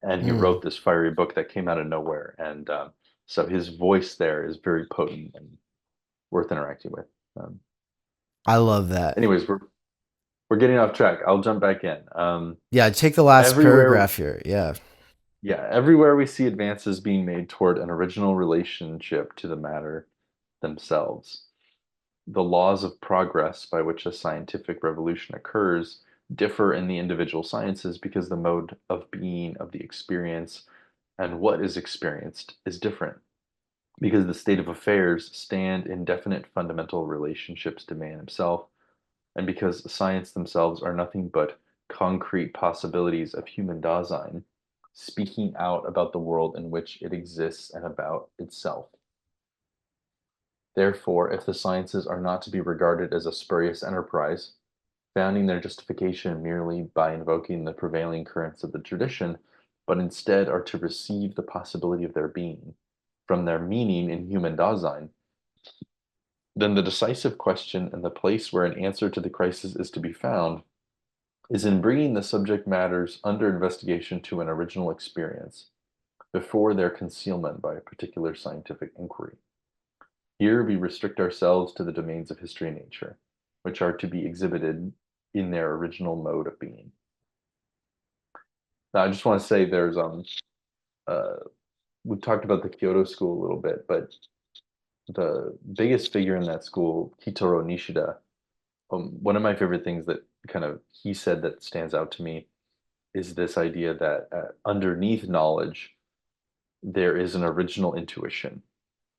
And he Mm. wrote this fiery book that came out of nowhere, and so his voice there is very potent and worth interacting with. Um, I love that. anyways, we're getting off track. I'll jump back in. Yeah, take the last Everywhere, paragraph here. Yeah. yeah, everywhere we see advances being made toward an original relationship to the matter themselves. The laws of progress by which a scientific revolution occurs differ in the individual sciences because the mode of being of the experience and what is experienced is different. Because the state of affairs stand in definite fundamental relationships to man himself, and because science themselves are nothing but concrete possibilities of human Dasein, speaking out about the world in which it exists and about itself. Therefore, if the sciences are not to be regarded as a spurious enterprise, founding their justification merely by invoking the prevailing currents of the tradition, but instead are to receive the possibility of their being from their meaning in human Dasein, then the decisive question and the place where an answer to the crisis is to be found is in bringing the subject matters under investigation to an original experience before their concealment by a particular scientific inquiry. Here we restrict ourselves to the domains of history and nature, which are to be exhibited in their original mode of being. Now, I just want to say we've talked about the Kyoto school a little bit, but the biggest figure in that school, Kitaro Nishida, one of my favorite things that kind of he said that stands out to me is this idea that underneath knowledge, there is an original intuition,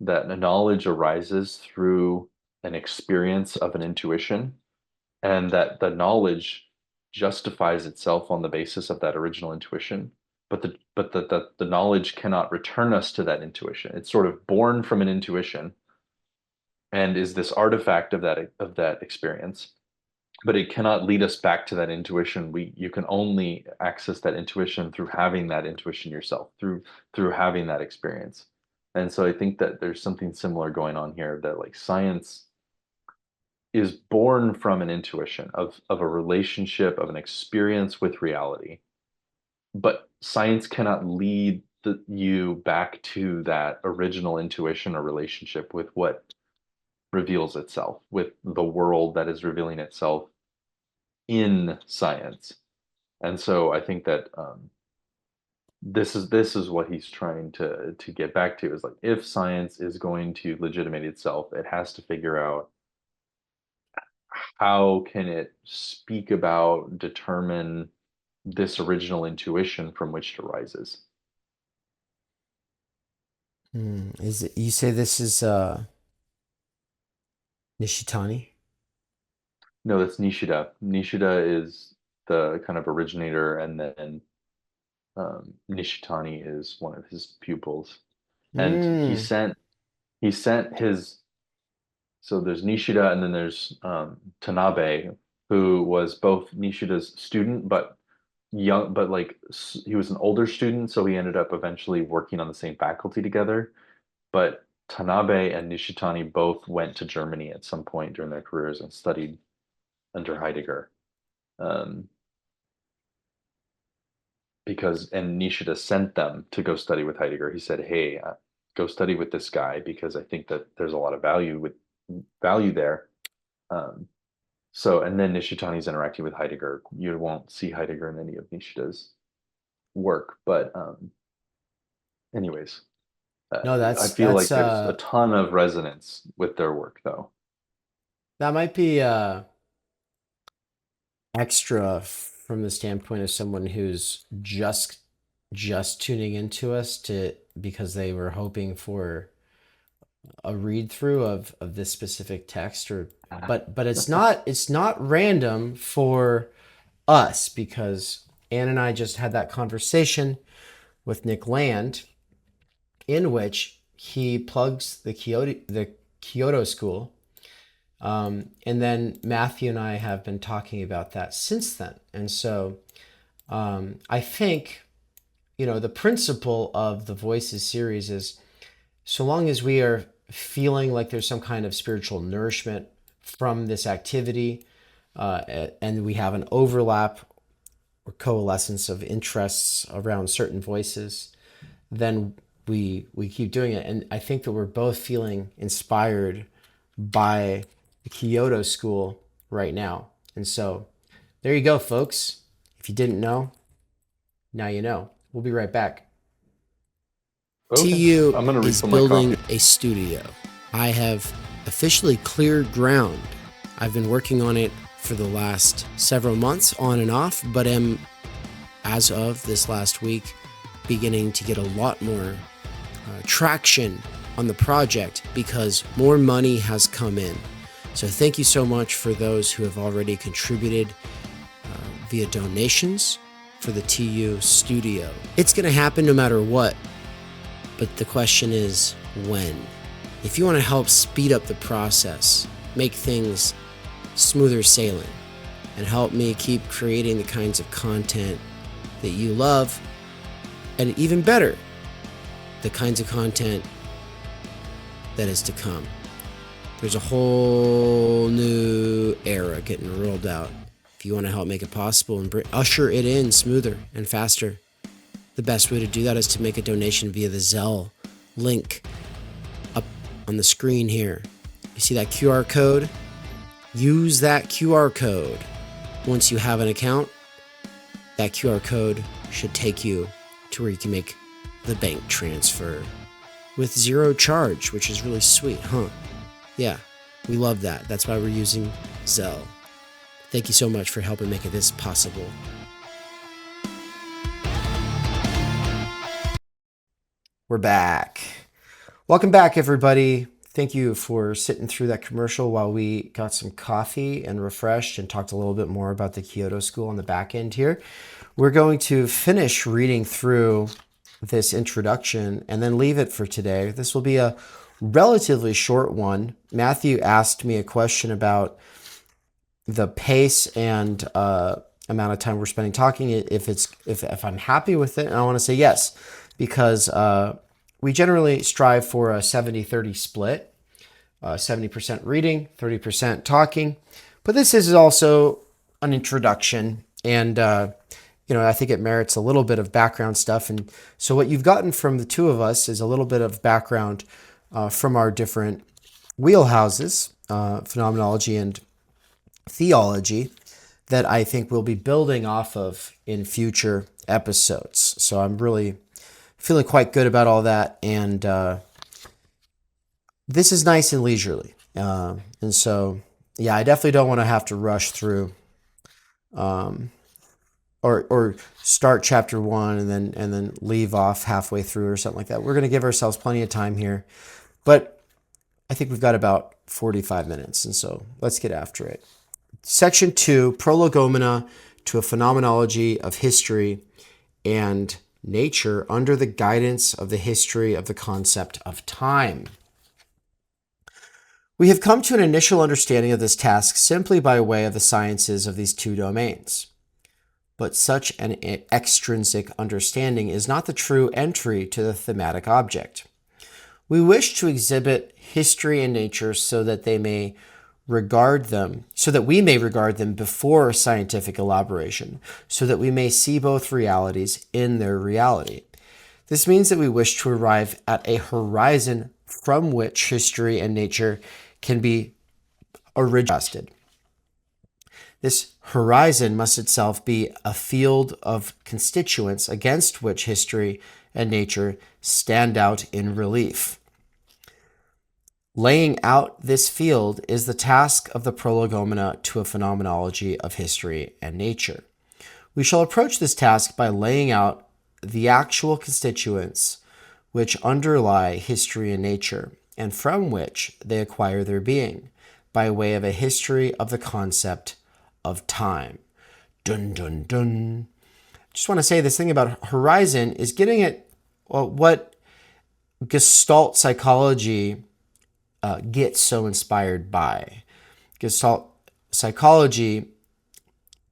that knowledge arises through an experience of an intuition, and that the knowledge justifies itself on the basis of that original intuition, but the knowledge cannot return us to that intuition. It's sort of born from an intuition and is this artifact of that experience, but it cannot lead us back to that intuition. You can only access that intuition through having that intuition yourself, through having that experience. And so I think that there's something similar going on here, that like science is born from an intuition of a relationship, of an experience with reality. But science cannot lead you back to that original intuition or relationship with what reveals itself, with the world that is revealing itself in science. And so I think that this is what he's trying to get back to, is like, if science is going to legitimate itself, it has to figure out how can it speak about, determine this original intuition from which it arises. Is it, you say this is Nishitani? No, that's Nishida. Nishida is the kind of originator, and then Nishitani is one of his pupils. And he sent his, so there's Nishida, and then there's Tanabe, who was both Nishida's student, but young, but like he was an older student, so he ended up eventually working on the same faculty together. But Tanabe and Nishitani both went to Germany at some point during their careers and studied under Heidegger. And Nishida sent them to go study with Heidegger. He said, "Hey, go study with this guy because I think that there's a lot of value there." And then Nishitani's interacting with Heidegger. You won't see Heidegger in any of Nishida's work, but anyways, No, I feel like there's a ton of resonance with their work, though. that might be extra from the standpoint of someone who's just tuning into us because they were hoping for a read through of this specific text, but it's not random for us, because Ann and I just had that conversation with Nick Land, in which he plugs the Kyoto school. And then Matthew and I have been talking about that since then. And so I think, the principle of the Voices series is, so long as we are feeling like there's some kind of spiritual nourishment from this activity, and we have an overlap or coalescence of interests around certain voices, then we keep doing it. And I think that we're both feeling inspired by the Kyoto school right now. And so there you go, folks. If you didn't know, now you know. We'll be right back. Okay. TU I'm gonna is refill my building coffee. a studio. I have officially cleared ground. I've been working on it for the last several months, on and off, but am, as of this last week, beginning to get a lot more traction on the project because more money has come in. So thank you so much for those who have already contributed via donations for the TU studio. It's going to happen no matter what, but the question is when. If you want to help speed up the process, make things smoother sailing, and help me keep creating the kinds of content that you love, and even better, the kinds of content that is to come. There's a whole new era getting rolled out. If you want to help make it possible and usher it in smoother and faster, the best way to do that is to make a donation via the Zelle link up on the screen here. You see that QR code? Use that QR code. Once you have an account, that QR code should take you to where you can make the bank transfer with zero charge, which is really sweet, huh? Yeah, we love that. That's why we're using Zelle. Thank you so much for helping make this possible. We're back. Welcome back, everybody. Thank you for sitting through that commercial while we got some coffee and refreshed and talked a little bit more about the Kyoto School on the back end here. We're going to finish reading through this introduction and then leave it for today. This will be a relatively short one. Matthew asked me a question about the pace and amount of time we're spending talking, if I'm happy with it, and I want to say yes, because we generally strive for a 70-30 split, 70% reading, 30% talking, but this is also an introduction, and I think it merits a little bit of background stuff. And so what you've gotten from the two of us is a little bit of background from our different wheelhouses, phenomenology and theology, that I think we'll be building off of in future episodes. So I'm really feeling quite good about all that. And this is nice and leisurely. And so, yeah, I definitely don't want to have to rush through or start chapter 1 and then leave off halfway through or something like that. We're going to give ourselves plenty of time here. But I think we've got about 45 minutes. And so let's get after it. Section 2, Prolegomena to a Phenomenology of History and Nature under the guidance of the history of the concept of time. We have come to an initial understanding of this task simply by way of the sciences of these two domains. But such an extrinsic understanding is not the true entry to the thematic object. We wish to exhibit history and nature so that we may regard them before scientific elaboration, so that we may see both realities in their reality. This means that we wish to arrive at a horizon from which history and nature can be originated. This horizon must itself be a field of constituents against which history and nature stand out in relief. Laying out this field is the task of the Prolegomena to a Phenomenology of History and Nature. We shall approach this task by laying out the actual constituents which underlie history and nature, and from which they acquire their being, by way of a history of the concept of time. Dun, dun, dun. Just want to say this thing about horizon is getting at what Gestalt psychology gets so inspired by. Gestalt psychology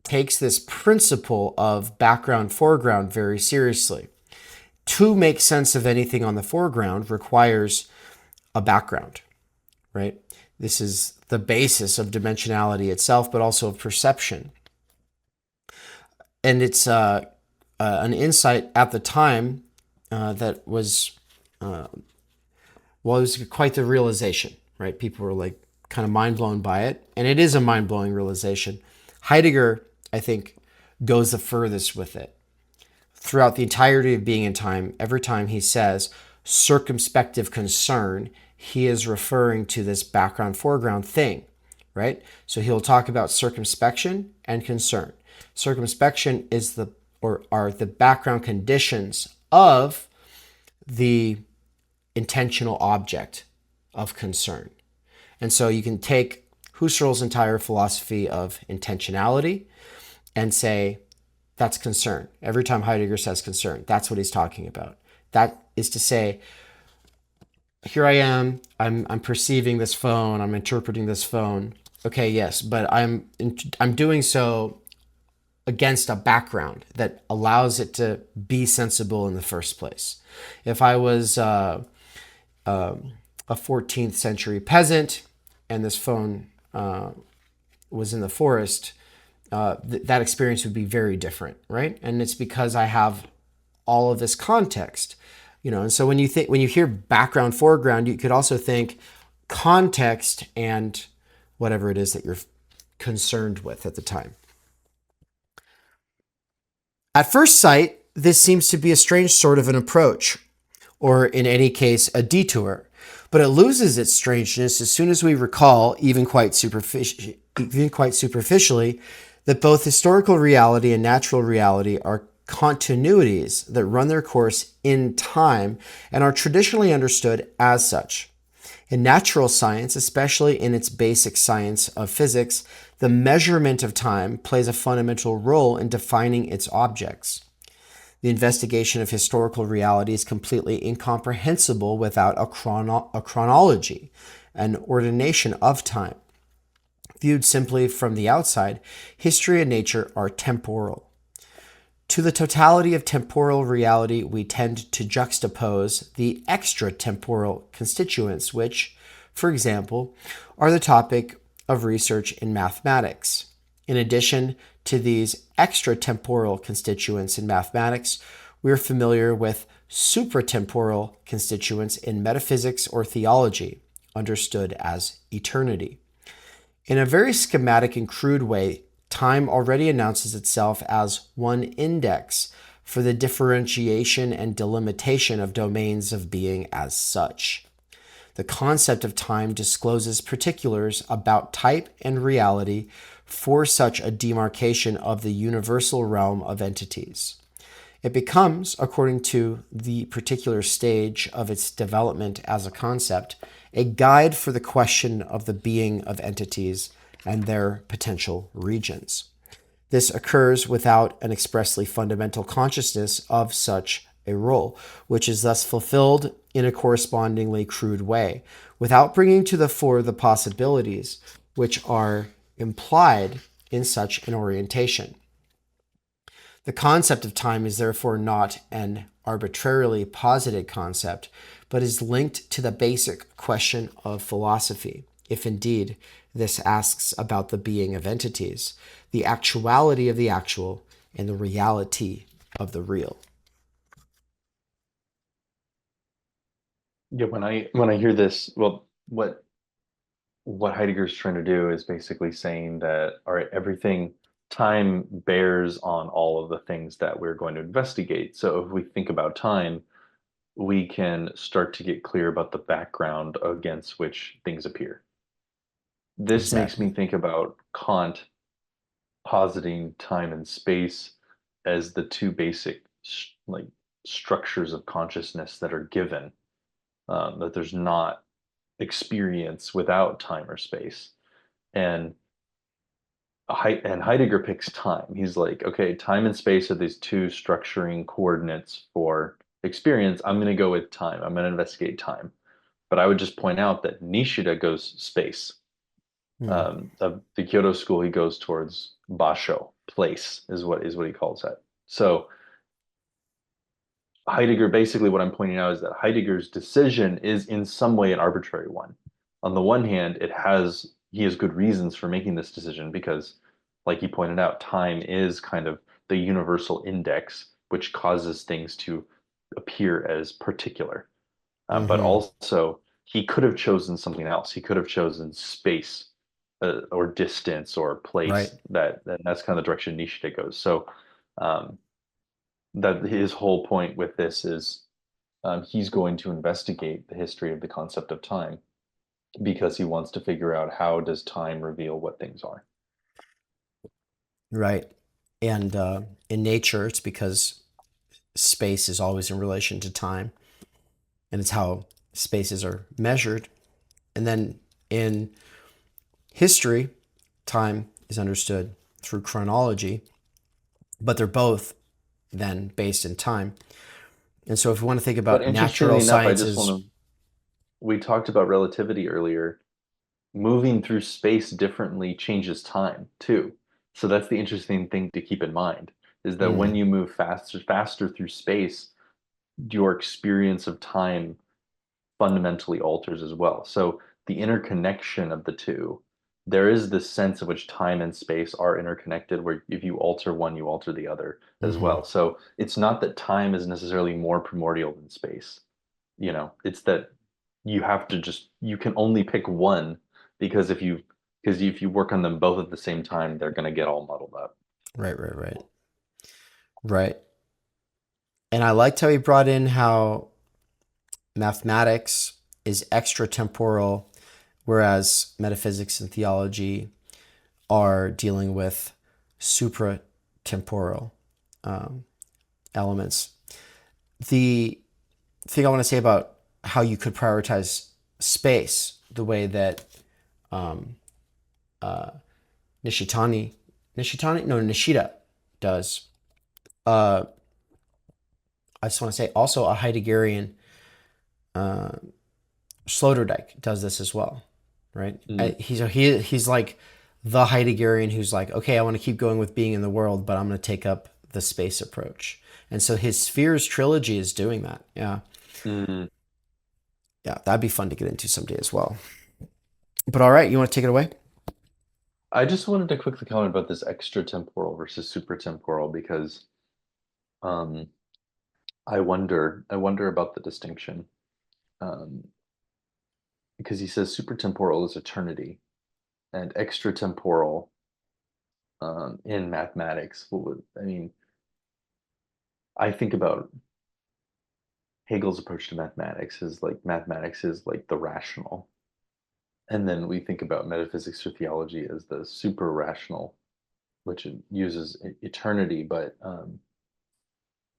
takes this principle of background-foreground very seriously. To make sense of anything on the foreground requires a background, right? This is the basis of dimensionality itself, but also of perception. And it's an insight at the time that was, it was quite the realization, right? People were like kind of mind blown by it. And it is a mind blowing realization. Heidegger, I think, goes the furthest with it. Throughout the entirety of Being in Time, every time he says circumspective concern, he is referring to this background-foreground thing, right? So he'll talk about circumspection and concern. Circumspection are the background conditions of the intentional object of concern. And so you can take Husserl's entire philosophy of intentionality and say, that's concern. Every time Heidegger says concern, that's what he's talking about. That is to say, here I am, I'm perceiving this phone, I'm interpreting this phone, Okay, yes, but I'm doing so against a background that allows it to be sensible in the first place. If I was a 14th century peasant and this phone was in the forest, that experience would be very different, right? And it's because I have all of this context, and so when you hear background, foreground, you could also think context and whatever it is that you're concerned with at the time. At first sight, this seems to be a strange sort of an approach, or in any case, a detour. But it loses its strangeness as soon as we recall, even quite superficially, that both historical reality and natural reality are continuities that run their course in time and are traditionally understood as such. In natural science, especially in its basic science of physics, the measurement of time plays a fundamental role in defining its objects. The investigation of historical reality is completely incomprehensible without a chronology, an ordination of time. Viewed simply from the outside, history and nature are temporal. To the totality of temporal reality, we tend to juxtapose the extratemporal constituents, which, for example, are the topic of research in mathematics. In addition to these extratemporal constituents in mathematics, we are familiar with supratemporal constituents in metaphysics or theology, understood as eternity. In a very schematic and crude way, time already announces itself as one index for the differentiation and delimitation of domains of being as such. The concept of time discloses particulars about type and reality for such a demarcation of the universal realm of entities. It becomes, according to the particular stage of its development as a concept, a guide for the question of the being of entities and their potential regions. This occurs without an expressly fundamental consciousness of such a role, which is thus fulfilled in a correspondingly crude way, without bringing to the fore the possibilities which are implied in such an orientation. The concept of time is therefore not an arbitrarily posited concept, but is linked to the basic question of philosophy, if indeed this asks about the being of entities, the actuality of the actual, and the reality of the real. Yeah, when I hear this, well, what Heidegger's trying to do is basically saying that, all right, everything time bears on all of the things that we're going to investigate. So if we think about time, we can start to get clear about the background against which things appear. This makes me Exactly. think about Kant positing time and space as the two basic like structures of consciousness that are given, that there's not experience without time or space. And Heidegger picks time. He's like, okay, time and space are these two structuring coordinates for experience. I'm going to go with time. I'm going to investigate time. But I would just point out that Nishida goes space. Hmm. Of the Kyoto school, he goes towards basho, place is what he calls that. So Heidegger, basically what I'm pointing out is that Heidegger's decision is in some way an arbitrary one. On the one hand, he has good reasons for making this decision because, like he pointed out, time is kind of the universal index which causes things to appear as particular. But Mm-hmm. also, he could have chosen something else. He could have chosen space, or distance or Right. place. That's kind of the direction Nishida goes. So um, that his whole point with this is, he's going to investigate the history of the concept of time because he wants to figure out how does time reveal what things are. Right. And in nature, it's because space is always in relation to time, and it's how spaces are measured. And then in history, time is understood through chronology, but they're both then based in time. And so if we want to think But about natural interestingly enough, I just want sciences, to we talked about relativity earlier. moving through space differently changes time too. So that's the interesting thing to keep in mind is that when Mm, you move faster through space, your experience of time fundamentally alters as well. So the interconnection of the two, there is this sense in which time and space are interconnected, where if you alter one, you alter the other as hmm. well. So it's not that time is necessarily more primordial than space. It's that you can only pick one because if you work on them both at the same time, they're going to get all muddled up. Right, right, right. Right. And I liked how he brought in how mathematics is extratemporal, whereas metaphysics and theology are dealing with supratemporal um, elements. The thing I want to say about how you could prioritize space, the way that um, uh, Nishida does. Uh, I just want to say also a Heideggerian uh, Sloterdijk does this as well, right? Mm. He's like the Heideggerian who's like, okay, I want to keep going with being in the world, but I'm going to take up the space approach. And so his Spheres trilogy is doing that. Yeah, Mm. yeah, that'd be fun to get into someday as well. But all right, you want to take it away? I just wanted to quickly comment about this extratemporal versus supratemporal because um, I wonder about the distinction um, because he says supratemporal is eternity and extratemporal in mathematics. I mean, I think about Hegel's approach to mathematics is like the rational. And then we think about metaphysics or theology as the super rational, which uses eternity. But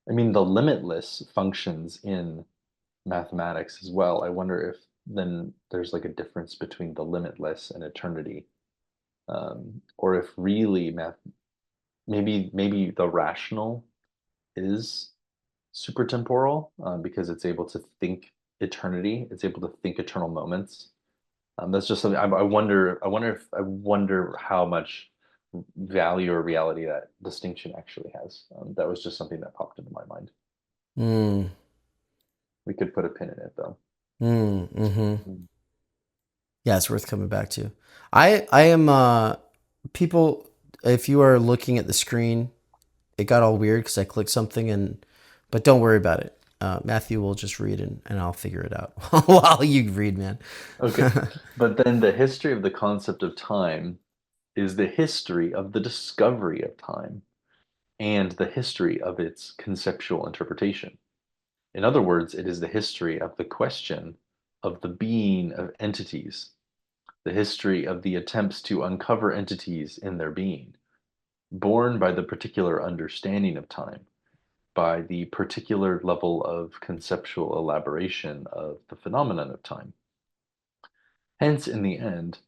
I mean, the limitless functions in mathematics as well. I wonder if then there's like a difference between the limitless and eternity, or if really maybe the rational is supertemporal because it's able to think eternity. It's able to think eternal moments. That's just something I wonder. I wonder how much value or reality that distinction actually has. That was just something that popped into my mind. Mm, We could put a pin in it though. mm-hmm. Mm. Yeah, it's worth coming back to. I am people. If you are looking at the screen, it got all weird because I clicked something but don't worry about it. Matthew will just read and I'll figure it out while you read, man. Okay, but then the history of the concept of time is the history of the discovery of time and the history of its conceptual interpretation. In other words, it is the history of the question of the being of entities, the history of the attempts to uncover entities in their being, born by the particular understanding of time, by the particular level of conceptual elaboration of the phenomenon of time. Hence, in the end,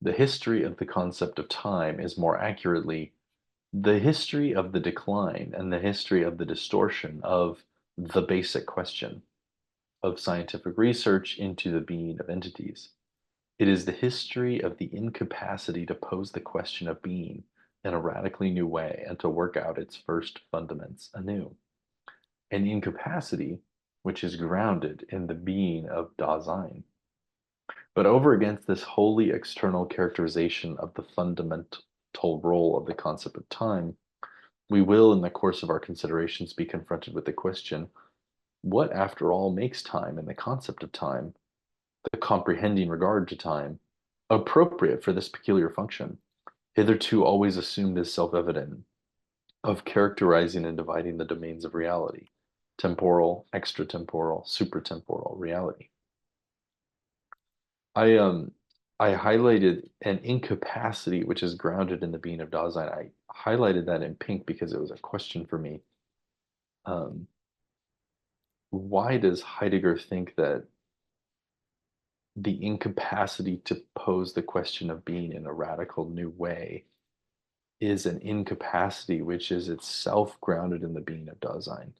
the history of the concept of time is more accurately the history of the decline and the history of the distortion of the basic question of scientific research into the being of entities. It is the history of the incapacity to pose the question of being in a radically new way and to work out its first fundaments anew. An incapacity which is grounded in the being of Dasein. But over against this wholly external characterization of the fundamental role of the concept of time, we will, in the course of our considerations, be confronted with the question what, after all, makes time and the concept of time, the comprehending regard to time, appropriate for this peculiar function, hitherto always assumed as self evident, of characterizing and dividing the domains of reality, temporal, extratemporal, supratemporal reality. I I highlighted an incapacity which is grounded in the being of Dasein. I highlighted that in pink because it was a question for me. Um, why does Heidegger think that the incapacity to pose the question of being in a radical new way is an incapacity which is itself grounded in the being of Dasein?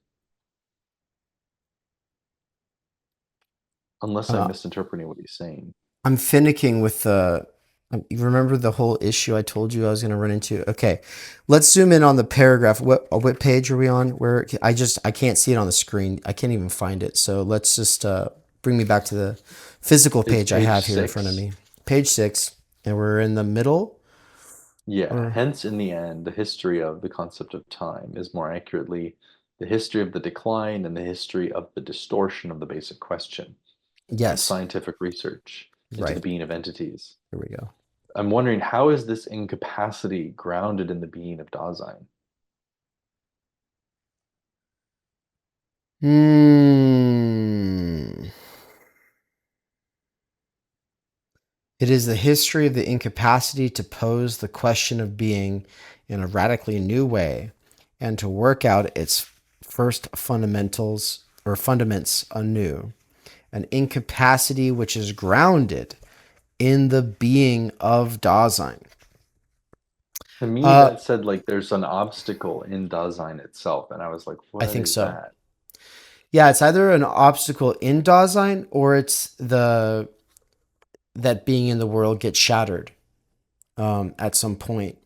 Unless I'm uh, misinterpreting what he's saying. I'm finicking with the. You remember the whole issue I told you I was going to run into? Okay, let's zoom in on the paragraph. What page are we on? Where I can't see it on the screen. I can't even find it. So let's just bring me back to the physical It's page I page have here in front of 6. me. Page 6, and we're in the middle. Yeah, Or hence in the end, the history of the concept of time is more accurately the history of the decline and the history of the distortion of the basic question of yes, scientific research into the right. being of entities. Here we go. I'm wondering, how is this incapacity grounded in the being of Dasein? Hmm. It is the history of the incapacity to pose the question of being in a radically new way and to work out its first fundamentals or fundaments anew. An incapacity which is grounded in the being of Dasein. To me, Uh, that said like there's an obstacle in Dasein itself, and I was like, I what think is so. that? Yeah, it's either an obstacle in Dasein or it's the that being in the world gets shattered at some point.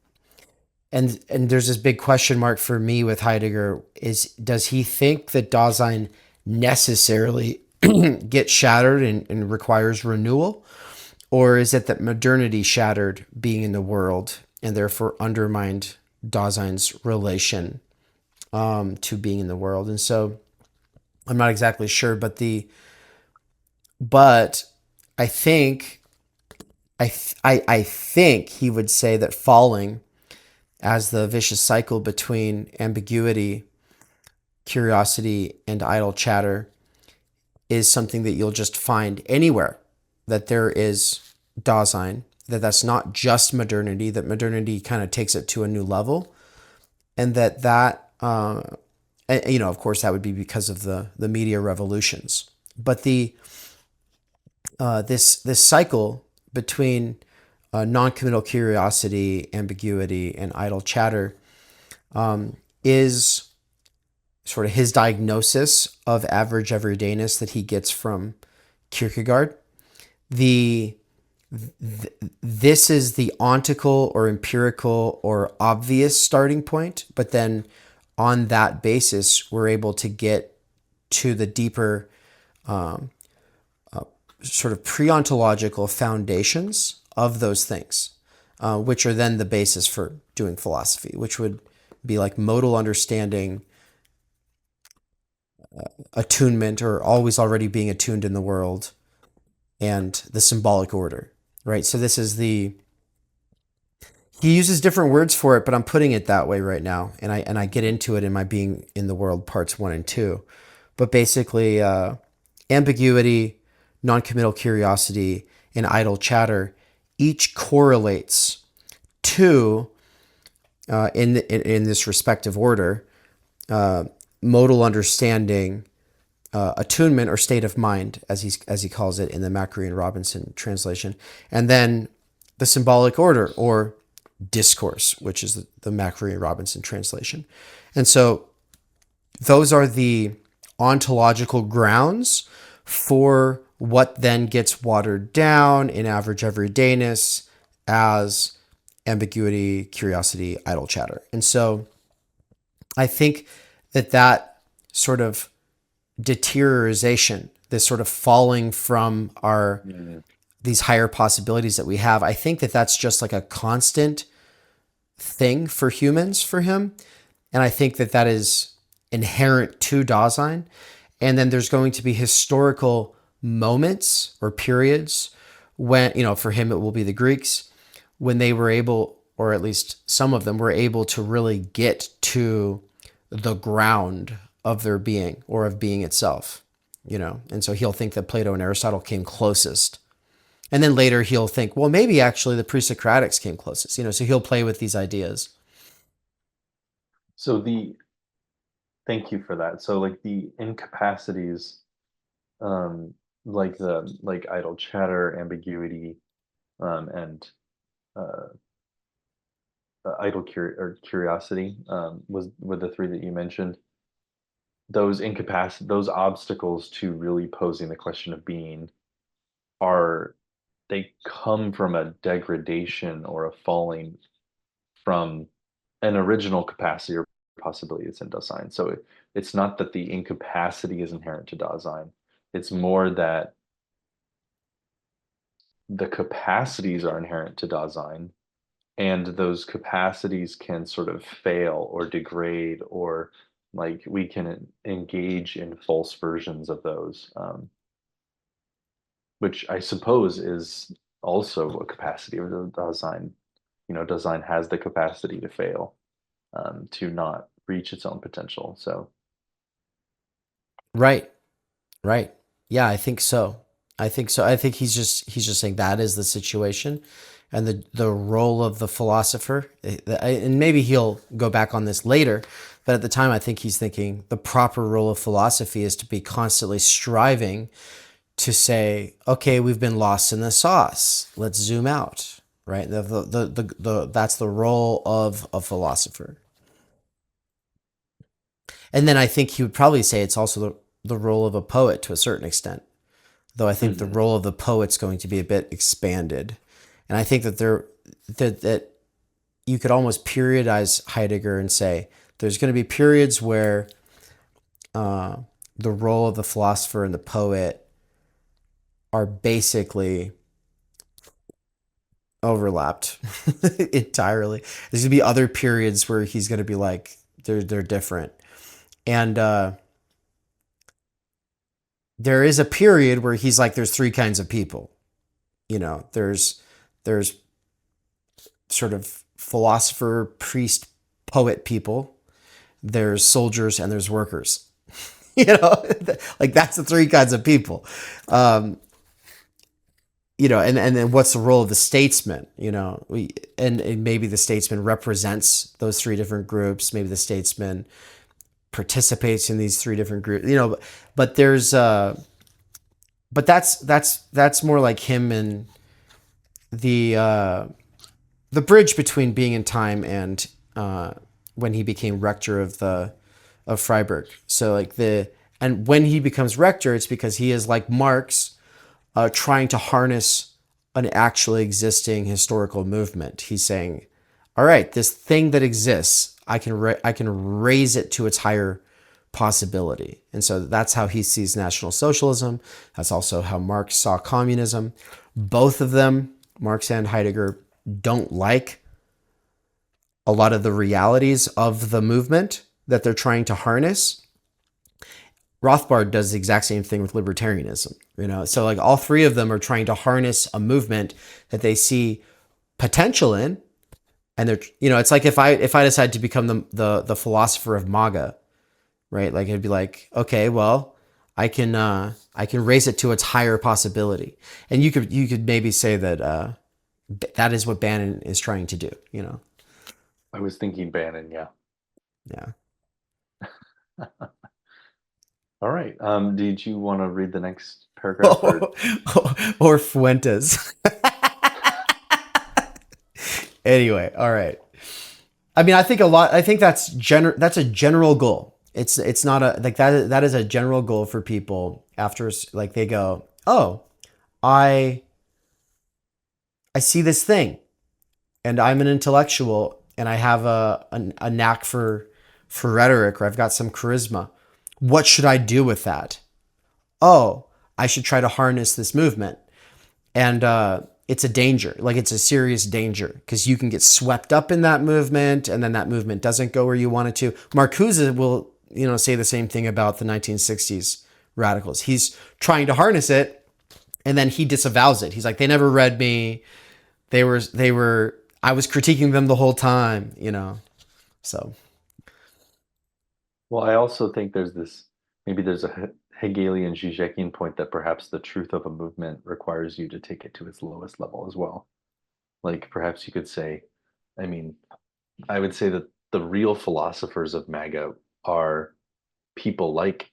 And there's this big question mark for me with Heidegger is does he think that Dasein necessarily gets shattered and requires renewal? Or is it that modernity shattered being in the world and therefore undermined Dasein's relation to being in the world? And so I'm not exactly sure, but I think I think he would say that falling as the vicious cycle between ambiguity, curiosity, and idle chatter is something that you'll just find anywhere that there is Dasein, that's not just modernity, that modernity kind of takes it to a new level, and of course, that would be because of the media revolutions. But this cycle between non-committal curiosity, ambiguity, and idle chatter is sort of his diagnosis of average everydayness that he gets from Kierkegaard. The this is the ontical or empirical or obvious starting point, but then on that basis, we're able to get to the deeper sort of pre-ontological foundations of those things, which are then the basis for doing philosophy, which would be like modal understanding, attunement, or always already being attuned in the world, and the symbolic order, right? So this is he uses different words for it, but I'm putting it that way right now, and I get into it in my Being in the World parts 1 and 2. But basically, ambiguity, non-committal curiosity, and idle chatter each correlates to in this respective order, modal understanding, attunement or state of mind, as he calls it in the Macri and Robinson translation, and then the symbolic order or discourse, which is the Macri and Robinson translation. And so those are the ontological grounds for what then gets watered down in average everydayness as ambiguity, curiosity, idle chatter. And so I think that sort of deterioration, this sort of falling from our Mm. these higher possibilities that we have, I think that's just like a constant thing for humans for him. And I think that is inherent to Dasein. And then there's going to be historical moments or periods when, for him, it will be the Greeks, when they were able, or at least some of them were able to really get to the ground of their being or of being itself, And so he'll think that Plato and Aristotle came closest. And then later he'll think, well, maybe actually the pre-Socratics came closest, so he'll play with these ideas. So thank you for that. So like the incapacities, um, like idle chatter, ambiguity, and uh, idle curiosity, were the three that you mentioned. Those obstacles to really posing the question of being are they come from a degradation or a falling from an original capacity or possibility that's in Dasein. So it's not that the incapacity is inherent to Dasein. It's more that the capacities are inherent to Dasein, and those capacities can sort of fail or degrade, or like we can engage in false versions of those, which I suppose is also a capacity of the Dasein. Dasein has the capacity to fail, to not reach its own potential. So, Right. Right. Yeah, I think so. I think so. I think he's just saying that is the situation, and the role of the philosopher. And maybe he'll go back on this later, but at the time, I think he's thinking the proper role of philosophy is to be constantly striving to say, okay, we've been lost in the sauce. Let's zoom out. Right. That's the role of a philosopher. And then I think he would probably say it's also the role of a poet to a certain extent, though I think the mhm. role of the poet's going to be a bit expanded. And I think that that you could almost periodize Heidegger and say there's going to be periods where uh, the role of the philosopher and the poet are basically overlapped entirely. There's going to be other periods where he's going to be like they're different, and there is a period where he's like there's three kinds of people. There's sort of philosopher, priest, poet people. There's soldiers and there's workers. you know, like that's the three kinds of people. Um, and then what's the role of the statesman? And maybe the statesman represents those three different groups. Maybe the statesman participates in these three different groups. But there's but that's more like him and the bridge between being in time and when he became rector of Freiburg. So and when he becomes rector, it's because he is like Marx, trying to harness an actually existing historical movement. He's saying, "All right, this thing that exists, I can raise it to its higher possibility." And so that's how he sees National Socialism. That's also how Marx saw communism. Both of them, Marx and Heidegger, don't like a lot of the realities of the movement that they're trying to harness. Rothbard does the exact same thing with libertarianism, So like all three of them are trying to harness a movement that they see potential in, and it's like if I decide to become the philosopher of MAGA, right? Like it'd be like, okay, well, I can raise it to its higher possibility, and you could maybe say that that is what Bannon is trying to do. I was thinking Bannon, yeah. Yeah. All right. Did you want to read the next paragraph or? Or Fuentes. Anyway, all right. I mean, I think that's a general goal. It's not a like that is a general goal for people after like they go, "Oh, I I see this thing and I'm an intellectual and I have a knack for rhetoric, or I've got some charisma. What should I do with that? Oh, I should try to harness this movement." And it's a danger, like it's a serious danger, because you can get swept up in that movement, and then that movement doesn't go where you want it to. Marcuse will, say the same thing about the 1960s radicals. He's trying to harness it, and then he disavows it. He's like, they never read me. They were. I was critiquing them the whole time. So Well, I also think maybe there's a Hegelian Žižekian point that perhaps the truth of a movement requires you to take it to its lowest level as well. Like perhaps you could say, I mean, I would say that the real philosophers of MAGA are people like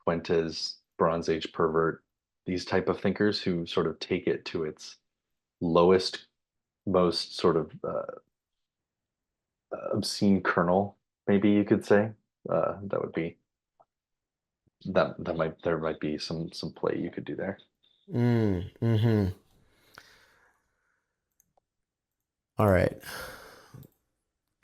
Fuentes, Bronze Age pervert, these type of thinkers who sort of take it to its lowest, most sort of obscene kernel, maybe you could say. That would be that might there might be some play you could do there. mm, hmm All right.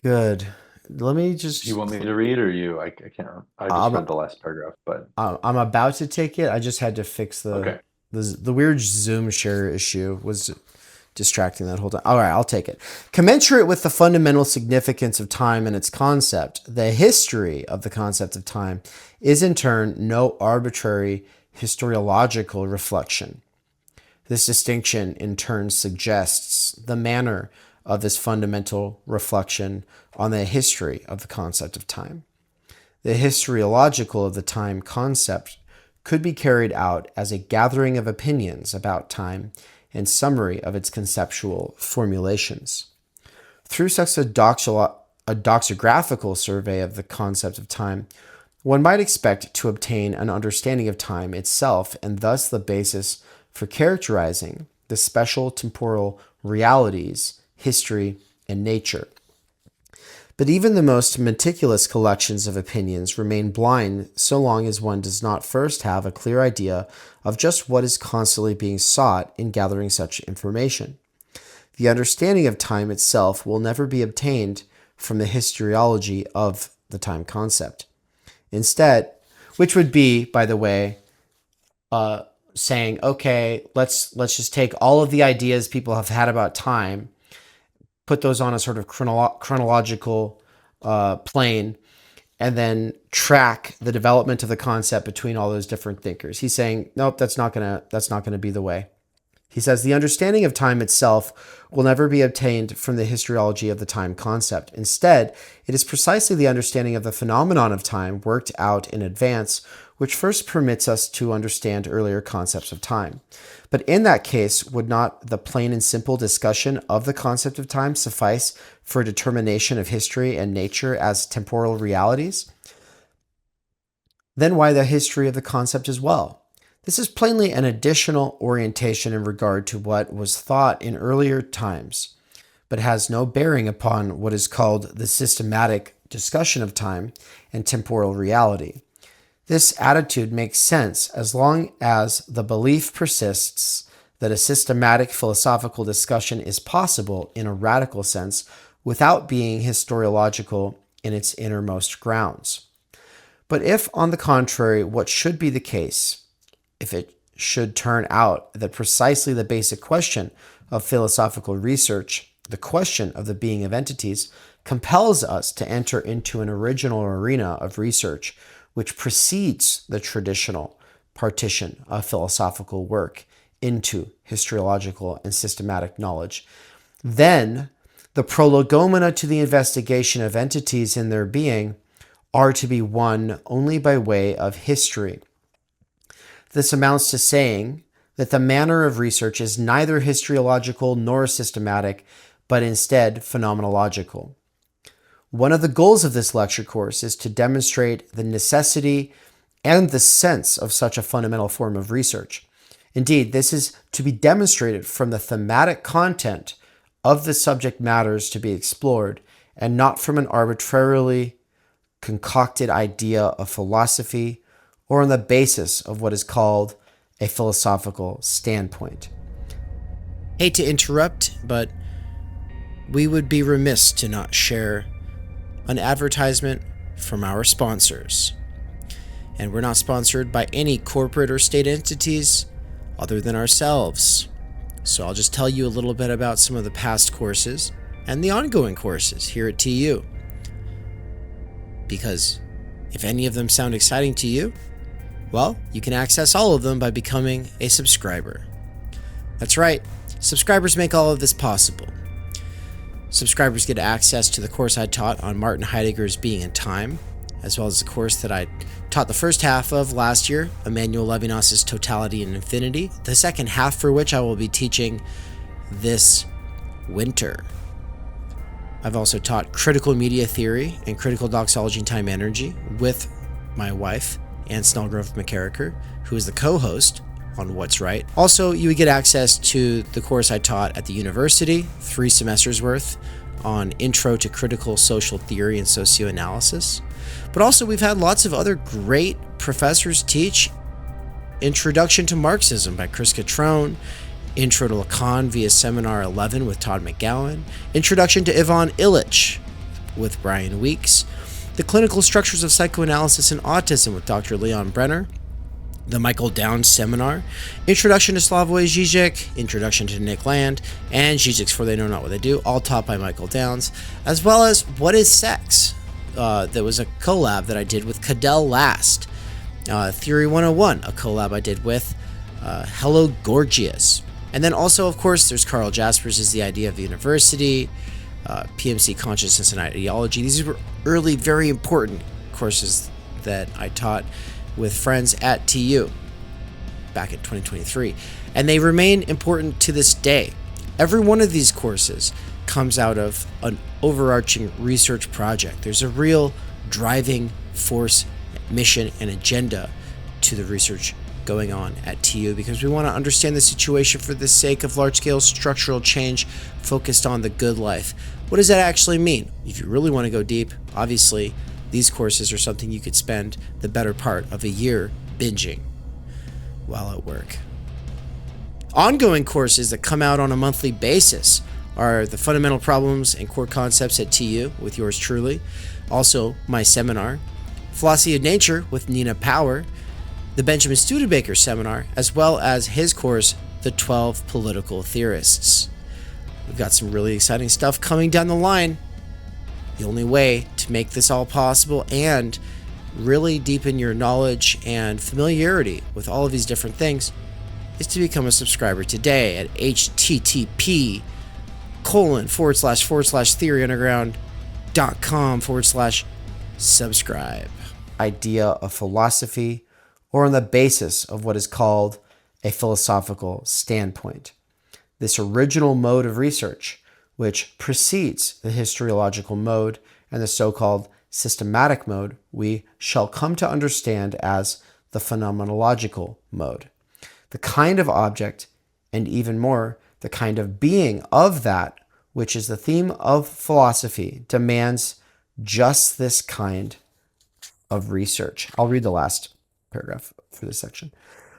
Good. Let me just. You want me to read or you? I can't remember. I just I'm read the last paragraph, but I'm about to take it. I just had to fix okay. the weird Zoom share issue was distracting that whole time. All right, I'll take it. Commensurate with the fundamental significance of time and its concept, the history of the concept of time is in turn no arbitrary historiological reflection. This distinction in turn suggests the manner of this fundamental reflection on the history of the concept of time. The historiological of the time concept could be carried out as a gathering of opinions about time and summary of its conceptual formulations. Through such a doxographical survey of the concept of time, one might expect to obtain an understanding of time itself and thus the basis for characterizing the special temporal realities, history, and nature. But even the most meticulous collections of opinions remain blind so long as one does not first have a clear idea of just what is constantly being sought in gathering such information. The understanding of time itself will never be obtained from the historiology of the time concept. Instead, which would be, by the way, saying, okay, let's just take all of the ideas people have had about time, put those on a sort of chronological plane, and then track the development of the concept between all those different thinkers. He's saying, nope, that's not gonna be the way. He says the understanding of time itself will never be obtained from the historiology of the time concept. Instead, it is precisely the understanding of the phenomenon of time worked out in advance which first permits us to understand earlier concepts of time. But in that case, would not the plain and simple discussion of the concept of time suffice for a determination of history and nature as temporal realities? Then why the history of the concept as well? This is plainly an additional orientation in regard to what was thought in earlier times, but has no bearing upon what is called the systematic discussion of time and temporal reality. This attitude makes sense as long as the belief persists that a systematic philosophical discussion is possible in a radical sense without being historiological in its innermost grounds. But if, on the contrary, what should be the case, if it should turn out that precisely the basic question of philosophical research, the question of the being of entities, compels us to enter into an original arena of research which precedes the traditional partition of philosophical work into historiological and systematic knowledge, then the prolegomena to the investigation of entities in their being are to be won only by way of history. This amounts to saying that the manner of research is neither historiological nor systematic, but instead phenomenological. One of the goals of this lecture course is to demonstrate the necessity and the sense of such a fundamental form of research. Indeed, this is to be demonstrated from the thematic content of the subject matters to be explored, and not from an arbitrarily concocted idea of philosophy or on the basis of what is called a philosophical standpoint. Hate to interrupt, but we would be remiss to not share an advertisement from our sponsors. And we're not sponsored by any corporate or state entities other than ourselves. So I'll just tell you a little bit about some of the past courses and the ongoing courses here at TU. Because if any of them sound exciting to you, well, you can access all of them by becoming a subscriber. That's right, subscribers make all of this possible. Subscribers get access to the course I taught on Martin Heidegger's Being and Time, as well as the course that I taught the first half of last year, Emmanuel Levinas's Totality and Infinity, the second half for which I will be teaching this winter. I've also taught Critical Media Theory and Critical Doxology and Timenergy with my wife, Anne Snellgrove McKerracher, who is the co-host on What's Right. Also, you would get access to the course I taught at the university, 3 semesters worth, on Intro to Critical Social Theory and Socioanalysis. But also, we've had lots of other great professors teach Introduction to Marxism by Chris Catrone, Intro to Lacan via Seminar 11 with Todd McGowan. Introduction to Ivan Illich with Brian Weeks. The Clinical Structures of Psychoanalysis and Autism with Dr. Leon Brenner. The Michael Downs Seminar, Introduction to Slavoj Žižek, Introduction to Nick Land, and Žižek's For They Know Not What They Do, all taught by Michael Downs, as well as What is Sex? There was a collab that I did with Cadell Last. Theory 101, a collab I did with Hello Gorgias. And then also, of course, there's Carl Jaspers' The Idea of the University, PMC Consciousness and Ideology. These were early, very important courses that I taught with friends at TU back in 2023, and they remain important to this day. Every one of these courses comes out of an overarching research project. There's a real driving force, mission, and agenda to the research going on at TU because we want to understand the situation for the sake of large-scale structural change focused on the good life. What does that actually mean? If you really want to go deep, obviously, these courses are something you could spend the better part of a year binging while at work. Ongoing courses that come out on a monthly basis are the Fundamental Problems and Core Concepts at TU with yours truly, also my seminar, Philosophy of Nature with Nina Power, the Benjamin Studebaker seminar, as well as his course, The 12 Political Theorists. We've got some really exciting stuff coming down the line. The only way to make this all possible and really deepen your knowledge and familiarity with all of these different things is to become a subscriber today at http://theoryunderground.com/subscribe. Idea of philosophy, or on the basis of what is called a philosophical standpoint. This original mode of research, which precedes the historiological mode and the so-called systematic mode, we shall come to understand as the phenomenological mode. The kind of object, and even more, the kind of being of that, which is the theme of philosophy, demands just this kind of research. I'll read the last paragraph for this section.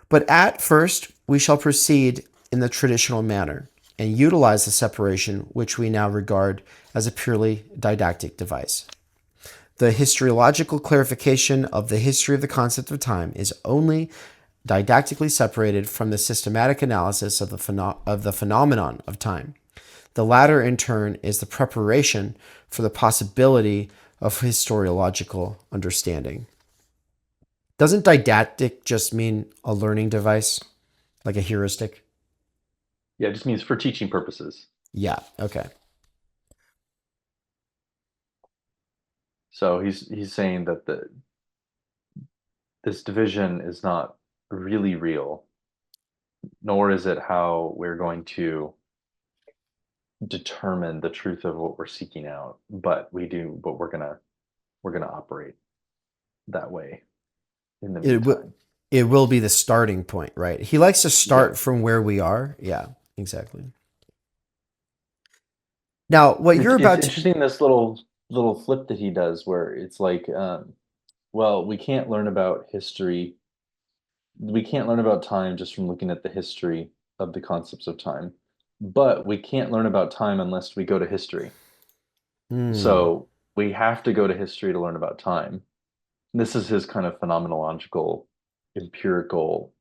But at first, we shall proceed in the traditional manner and utilize the separation which we now regard as a purely didactic device. The historiological clarification of the history of the concept of time is only didactically separated from the systematic analysis of the phenomenon of time. The latter, in turn, is the preparation for the possibility of historiological understanding. Doesn't didactic just mean a learning device, like a heuristic? Yeah, it just means for teaching purposes. Yeah, okay. So he's saying that this division is not really real, nor is it how we're going to determine the truth of what we're seeking out, but we're gonna operate that way in the meantime. It will be the starting point, right? He likes to start from where we are. Yeah, exactly. Now, what you're about it's interesting, this little flip that he does, where it's like, well, we can't learn about history. We can't learn about time just from looking at the history of the concepts of time, but we can't learn about time unless we go to history. So we have to go to history to learn about time. This is his kind of phenomenological, empirical,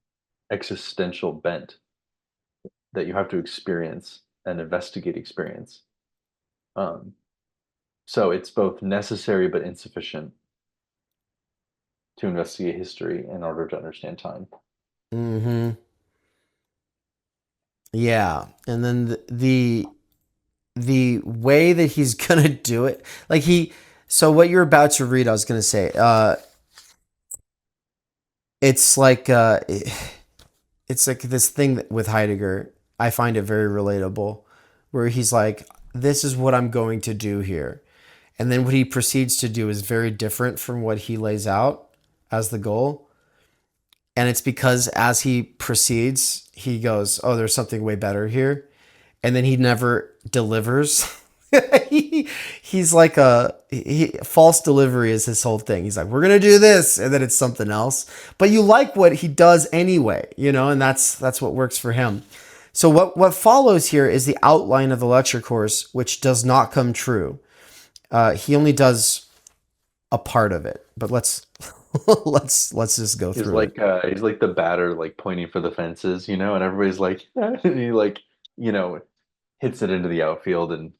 existential bent that you have to experience and investigate experience. So it's both necessary but insufficient to investigate history in order to understand time. Mm-hmm. Yeah, and then the way that he's gonna do it, like so what you're about to read, I was gonna say, it's like this thing with Heidegger. I find it very relatable, where he's like, "This is what I'm going to do here," and then what he proceeds to do is very different from what he lays out as the goal. And it's because as he proceeds, he goes, "Oh, there's something way better here," and then he never delivers. He's like false delivery is his whole thing. He's like, "We're gonna do this," and then it's something else. But you like what he does anyway, and that's what works for him. So what follows here is the outline of the lecture course, which does not come true. He only does a part of it, but let's let's just go through it. He's like the batter like pointing for the fences, and everybody's like and he like, you know, hits it into the outfield and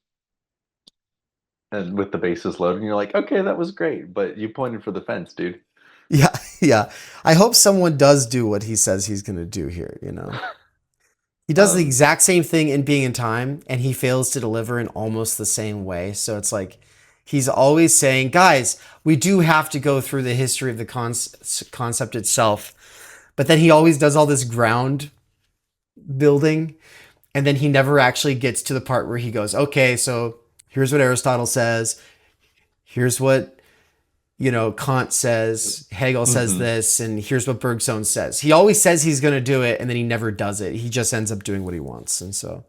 with the bases loaded, and you're like, okay, that was great, but you pointed for the fence, dude. Yeah, yeah. I hope someone does do what he says he's going to do here, you know. He does the Um, exact same thing in Being in Time, and he fails to deliver in almost the same way. So it's like he's always saying, guys, we do have to go through the history of the concept itself. But then he always does all this ground building, and then he never actually gets to the part where he goes, okay, so here's what Aristotle says, here's what Kant says, Hegel says mhm. this, and here's what Bergson says. He always says he's going to do it, and then he never does it. He just ends up doing what he wants. And so,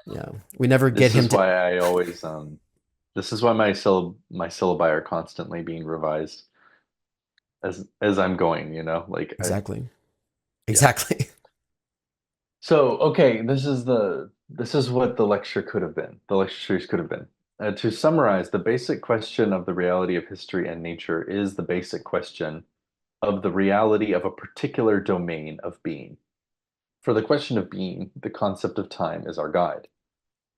yeah, we never get This him is to. why I always this is why my syllabi are constantly being revised as I'm going, like Exactly. yeah. Exactly. So, okay, this is what the lecture could have been. The lecture series could have been. To summarize, the basic question of the reality of history and nature is the basic question of the reality of a particular domain of being. For the question of being, the concept of time is our guide.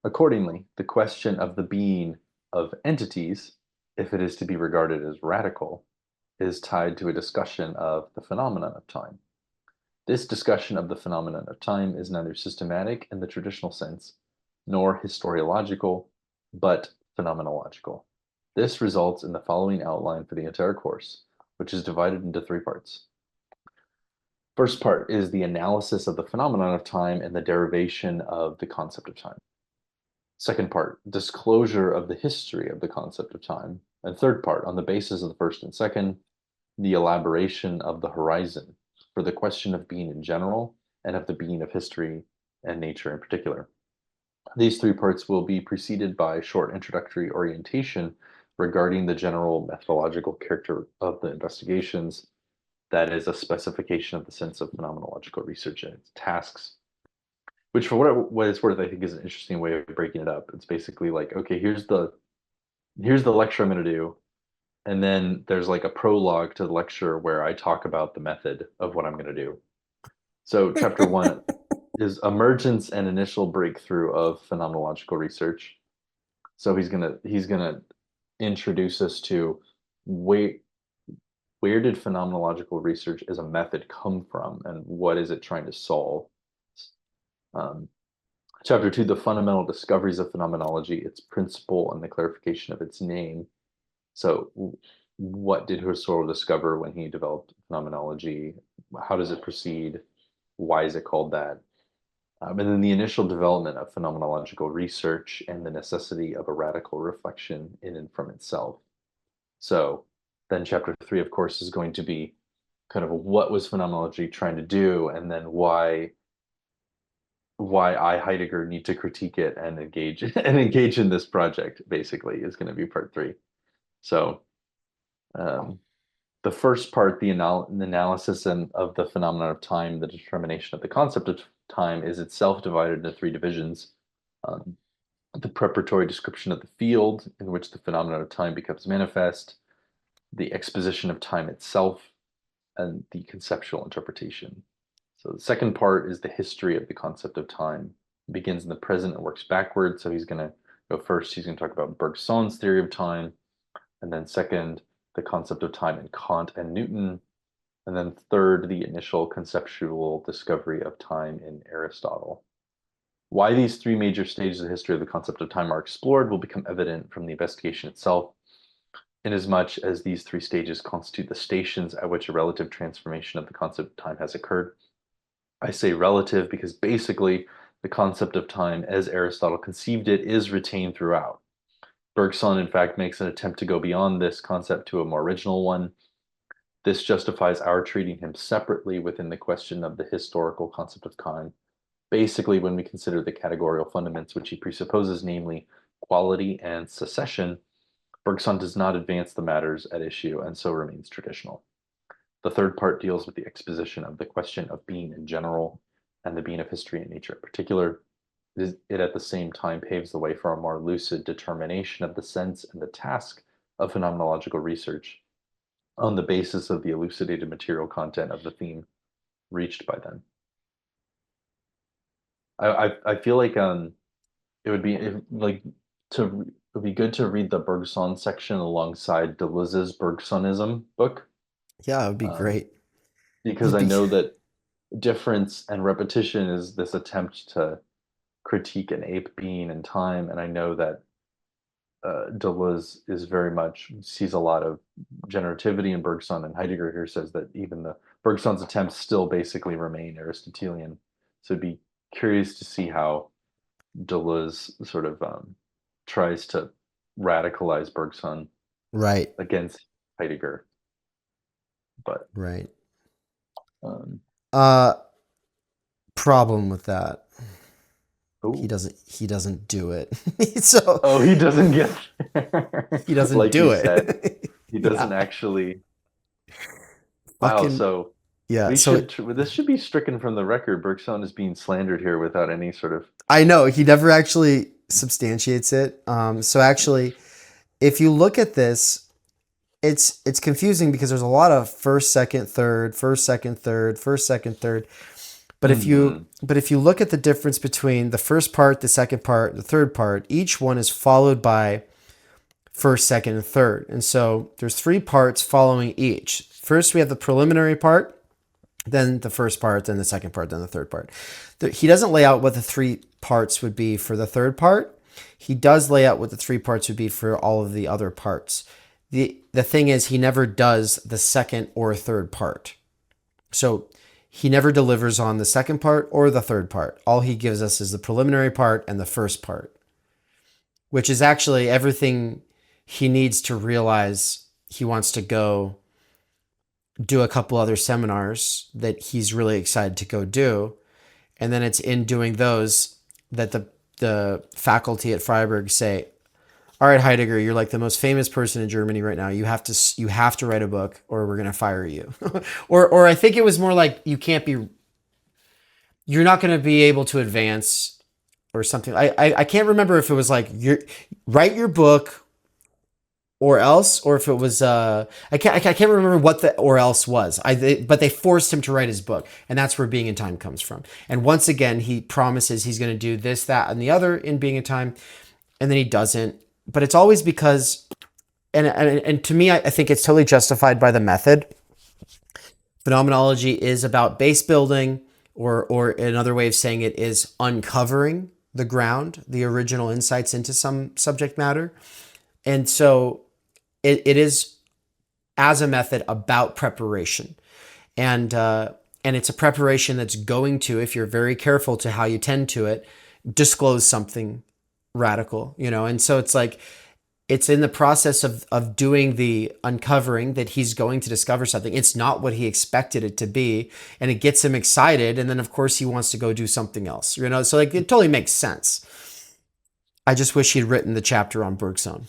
Accordingly, the question of the being of entities, if it is to be regarded as radical, is tied to a discussion of the phenomenon of time. This discussion of the phenomenon of time is neither systematic in the traditional sense, nor historiological, but phenomenological. This results in the following outline for the entire course, which is divided into three parts. First part is the analysis of the phenomenon of time and the derivation of the concept of time. Second part, disclosure of the history of the concept of time. And third part, on the basis of the first and second, the elaboration of the horizon for the question of being in general and of the being of history and nature in particular. These three parts will be preceded by a short introductory orientation regarding the general methodological character of the investigations. That is a specification of the sense of phenomenological research and its tasks, which for what it's worth, I think is an interesting way of breaking it up. It's basically like, okay, here's the lecture I'm going to do, and then there's like a prologue to the lecture where I talk about the method of what I'm going to do. So chapter one is emergence and initial breakthrough of phenomenological research. So he's gonna introduce us to where where did phenomenological research as a method come from, and what is it trying to solve? Um, Chapter two, the fundamental discoveries of phenomenology, its principle, and the clarification of its name. So, what did Husserl discover when he developed phenomenology? How does it proceed? Why is it called that? And then the initial development of phenomenological research and the necessity of a radical reflection in and from itself. So, then chapter three, of course, is going to be kind of what was phenomenology trying to do, and then why I, Heidegger, need to critique it and engage in this project. Basically, is going to be part three. So, um, the first part, the analysis of the phenomenon of time, the determination of the concept of time, is itself divided into three divisions. Um, the preparatory description of the field in which the phenomenon of time becomes manifest, the exposition of time itself, and the conceptual interpretation. So the second part is the history of the concept of time. It begins in the present and works backward. So he's going to go first. He's going to talk about Bergson's theory of time, and then second, the concept of time in Kant and Newton, and then third, the initial conceptual discovery of time in Aristotle. Why these three major stages of the history of the concept of time are explored will become evident from the investigation itself, inasmuch as these three stages constitute the stations at which a relative transformation of the concept of time has occurred. I say relative because basically the concept of time as Aristotle conceived it is retained throughout. Bergson, in fact, makes an attempt to go beyond this concept to a more original one. This justifies our treating him separately within the question of the historical concept of time. Basically, when we consider the categorical fundaments which he presupposes, namely quality and succession, Bergson does not advance the matters at issue and so remains traditional. The third part deals with the exposition of the question of being in general and the being of history and nature in particular. It at the same time paves the way for a more lucid determination of the sense and the task of phenomenological research on the basis of the elucidated material content of the theme reached by them. I feel like it would be like to it would be good to read the Bergson section alongside Deleuze's Bergsonism book, Yeah, it would be um, great. because It'd I be know that difference and repetition is this attempt to critique an ape being in time, and I know that Deleuze is very much sees a lot of generativity in Bergson, and Heidegger here says that even the Bergson's attempts still basically remain Aristotelian. So it'd be curious to see how Deleuze sort of tries to radicalize Bergson right, against Heidegger. But right. um, Uh, problem with that. He oh, doesn't do it. So oh, he doesn't get there. he doesn't Like do you said, it. he Yeah. doesn't actually. Wow, Fucking so yeah. we So should this should be stricken from the record. Bergson is being slandered here without any sort of. I know he never actually substantiates it. So actually, if you look at this, it's confusing because there's a lot of first, second, third, first, second, third, first, second, third. Mhm. But if you look at the difference between the first part, the second part, the third part, each one is followed by first, second, and third. And so there's three parts following each. First, we have the preliminary part, then the first part, then the second part, then the third part. He doesn't lay out what the three parts would be for the third part. He does lay out what the three parts would be for all of the other parts. The thing is, he never does the second or third part. So he never delivers on the second part or the third part. All he gives us is the preliminary part and the first part, which is actually everything he needs to realize he wants to go do a couple other seminars that he's really excited to go do. And then it's in doing those that the faculty at Freiburg say, all right, Heidegger, you're like the most famous person in Germany right now. You have to write a book or we're going to fire you. Or I think it was more like you're not going to be able to advance or something. I can't remember if it was like write your book or else, or if it was I can't remember what the or else was. But they forced him to write his book, and that's where Being in Time comes from. And once again, he promises he's going to do this, that, and the other in Being in Time, and then he doesn't. But it's always because, and to me, I think it's totally justified by the method. Phenomenology is about base building, or another way of saying it is uncovering the ground, the original insights into some subject matter. And so it is, as a method, about preparation. And it's a preparation that's going to, if you're very careful to how you tend to it, disclose something radical, And so it's like, it's in the process of doing the uncovering that he's going to discover something. It's not what he expected it to be, and it gets him excited. And then, of course, he wants to go do something else, So like, it totally makes sense. I just wish he'd written the chapter on Bergson.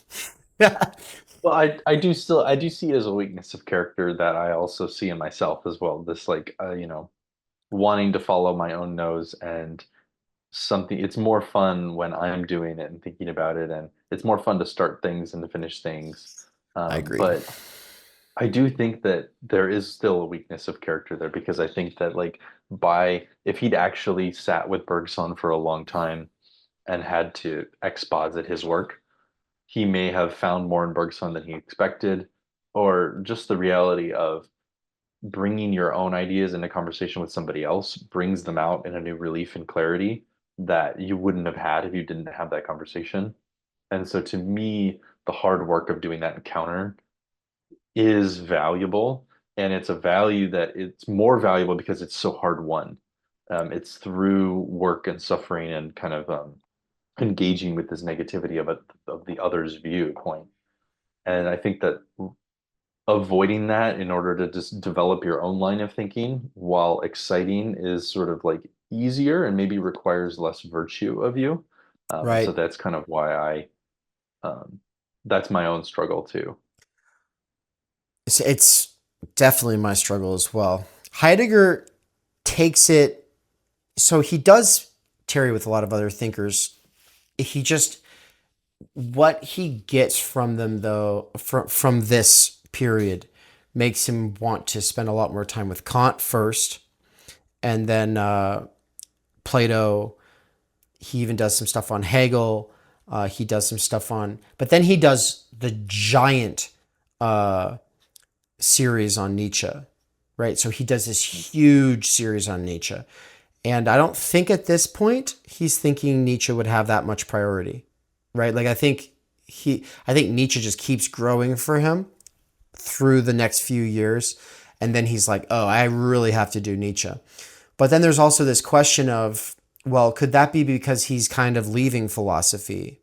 Well, I do see it as a weakness of character that I also see in myself as well. This like wanting to follow my own nose and something. It's more fun when I'm doing it and thinking about it, and it's more fun to start things and to finish things. I agree. But I do think that there is still a weakness of character there because I think that like by if he'd actually sat with Bergson for a long time and had to exposit his work, he may have found more in Bergson than he expected, or just the reality of bringing your own ideas into conversation with somebody else brings them out in a new relief and clarity that you wouldn't have had if you didn't have that conversation. And so to me, the hard work of doing that encounter is valuable. And it's a value that it's more valuable because it's so hard won. It's through work and suffering and kind of engaging with this negativity of the other's viewpoint. And I think that avoiding that in order to just develop your own line of thinking while exciting is sort of like easier and maybe requires less virtue of you. And so Right. that's kind of why um, that's my own struggle too. It's definitely my struggle as well. Heidegger takes it so he does tarry with a lot of other thinkers. He just, what he gets from them though, from this period, makes him want to spend a lot more time with Kant first, and then Plato. He even does some stuff on Hegel. He does some stuff on, but then he does the giant series on Nietzsche, right? So he does this huge series on Nietzsche. And I don't think at this point he's thinking Nietzsche would have that much priority, right? Like I think Nietzsche just keeps growing for him through the next few years. And then he's like, oh, I really have to do Nietzsche. But then there's also this question of, well, could that be because he's kind of leaving philosophy?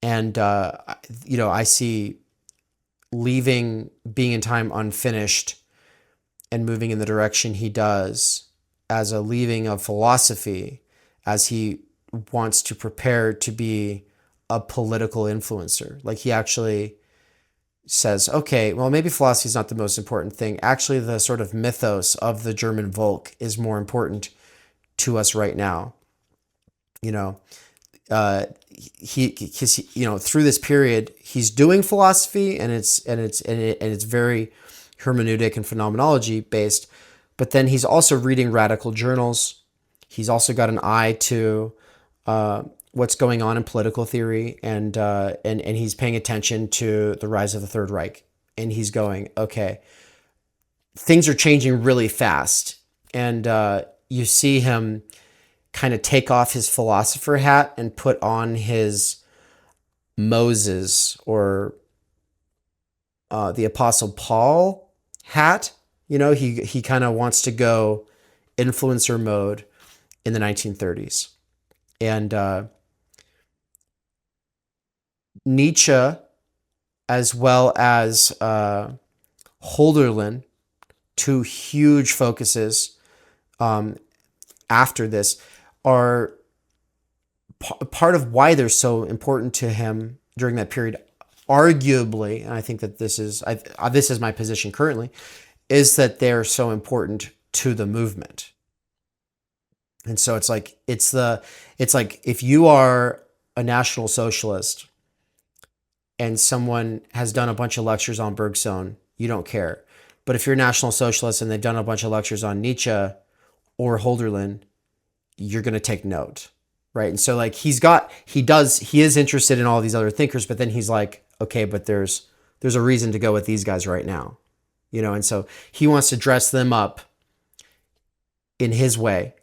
And, I see leaving Being in Time unfinished and moving in the direction he does as a leaving of philosophy, as he wants to prepare to be a political influencer. Like he actually says, okay, well, maybe philosophy is not the most important thing. Actually, the sort of mythos of the German Volk is more important to us right now. Through this period, he's doing philosophy, and it's very hermeneutic and phenomenology based. But then he's also reading radical journals. He's also got an eye to what's going on in political theory, and he's paying attention to the rise of the Third Reich. And he's going, okay, things are changing really fast. And you see him kind of take off his philosopher hat and put on his Moses or the Apostle Paul hat. He kind of wants to go influencer mode in the 1930s. And Nietzsche, as well as Hölderlin, two huge focuses after this, are part of why they're so important to him during that period. Arguably, and I think that this is my position currently, is that they're so important to the movement. And so it's like if you are a National Socialist and someone has done a bunch of lectures on Bergson, you don't care. But if you're a National Socialist and they've done a bunch of lectures on Nietzsche or Hölderlin, you're going to take note, right? And so like he is interested in all these other thinkers, but then he's like, okay, but there's a reason to go with these guys right now, and so he wants to dress them up in his way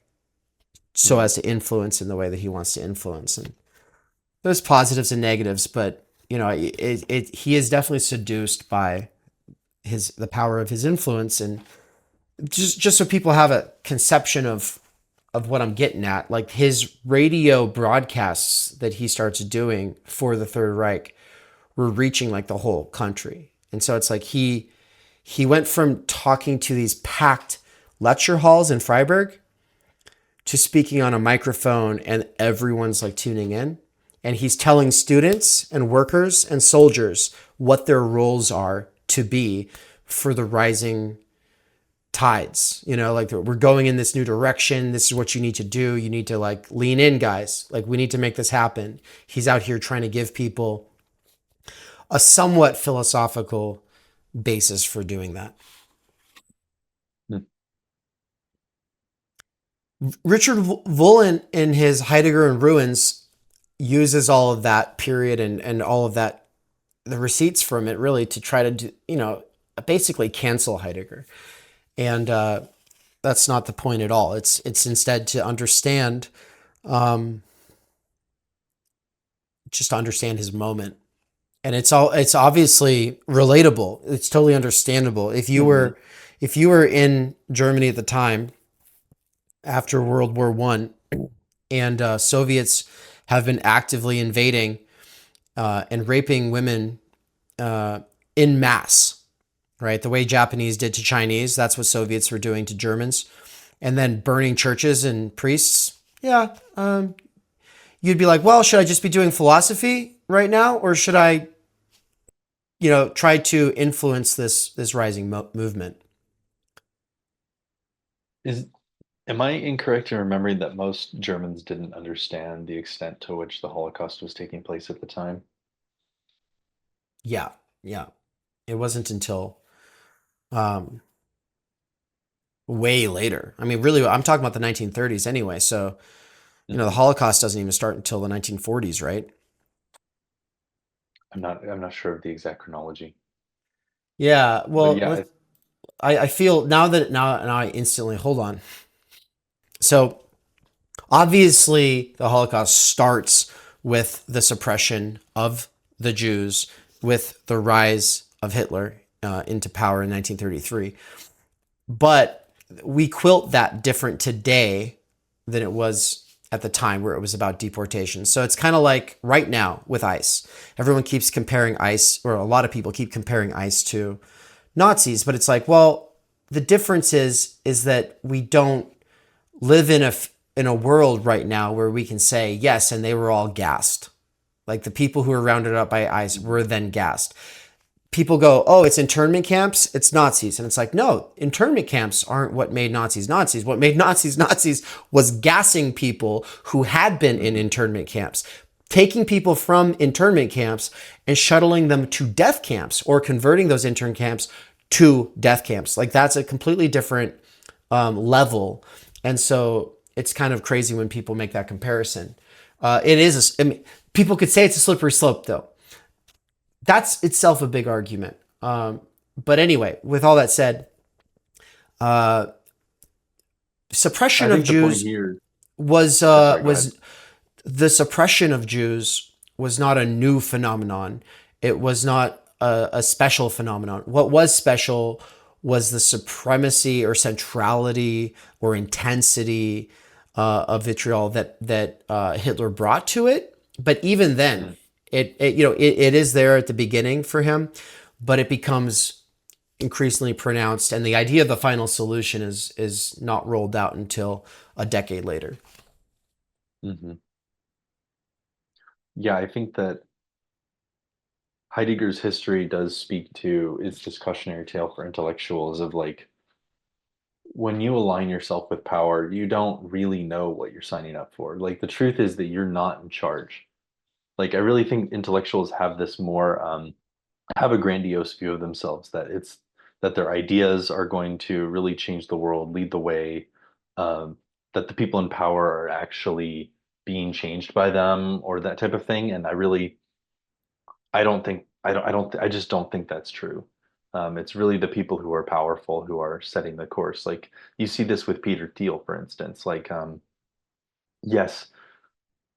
so as to influence in the way that he wants to influence. And there's positives and negatives, but he is definitely seduced by the power of his influence. And just so people have a conception of what I'm getting at, like his radio broadcasts that he starts doing for the Third Reich were reaching like the whole country. And so it's like he went from talking to these packed lecture halls in Freiburg to speaking on a microphone and everyone's like tuning in. And he's telling students and workers and soldiers what their roles are to be for the rising tides. Like we're going in this new direction. This is what you need to do. You need to like lean in, guys. Like we need to make this happen. He's out here trying to give people a somewhat philosophical basis for doing that. Richard Wurlin in his Heidegger and Ruins uses all of that period and all of that, the receipts from it really to try to do, basically cancel Heidegger. And that's not the point at all. It's instead to understand, just to understand his moment. And it's obviously relatable. It's totally understandable. If you were in Germany at the time after World War I, and Soviets have been actively invading and raping women in mass, right? The way Japanese did to Chinese, that's what Soviets were doing to Germans. And then burning churches and priests. Yeah. You'd be like, well, should I just be doing philosophy right now? Or should I, try to influence this rising movement? Am I incorrect in remembering that most Germans didn't understand the extent to which the Holocaust was taking place at the time? Yeah, yeah. It wasn't until um, way later. I mean, really, I'm talking about the 1930s anyway. So, the Hmm. Holocaust doesn't even start until the 1940s, right? I'm not sure of the exact chronology, Yeah. but Well, yeah, I feel now I instantly hold on. So obviously, the Holocaust starts with the suppression of the Jews, with the rise of Hitler into power in 1933. But we quilt that different today than it was at the time where it was about deportation. So it's kind of like right now with ICE. Everyone keeps comparing ICE, or a lot of people keep comparing ICE to Nazis, but it's like, well, the difference is that we don't live in a world right now where we can say yes, and they were all gassed. Like the people who were rounded up by ICE were then gassed. People go, oh, it's internment camps, it's Nazis. And it's like, no, internment camps aren't what made Nazis Nazis. What made Nazis Nazis was gassing people who had been in mhm, internment camps, taking people from internment camps and shuttling them to death camps or converting those intern camps to death camps. Like that's a completely different level. And so it's kind of crazy when people make that comparison. It is, I mean, people could say it's a slippery slope though. That's itself a big argument. But anyway, with all that said, uh, I suppression of think the point Jews here. was Oh, sorry, go ahead. the suppression of Jews was not a new phenomenon. It was not a special phenomenon. What was special was the supremacy or centrality or intensity of vitriol that Hitler brought to it. But even then, Mhm. it is there at the beginning for him, but it becomes increasingly pronounced, and the idea of the final solution is not rolled out until a decade later. Hmm. Yeah, I think that Heidegger's history does speak to its this cautionary tale for intellectuals of like when you align yourself with power, you don't really know what you're signing up for. Like the truth is that you're not in charge. Like I really think intellectuals have this more have a grandiose view of themselves that it's that their ideas are going to really change the world, lead the way, that the people in power are actually being changed by them or that type of thing. And I just don't think that's true. It's really the people who are powerful who are setting the course. Like you see this with Peter Thiel, for instance. Like, yes,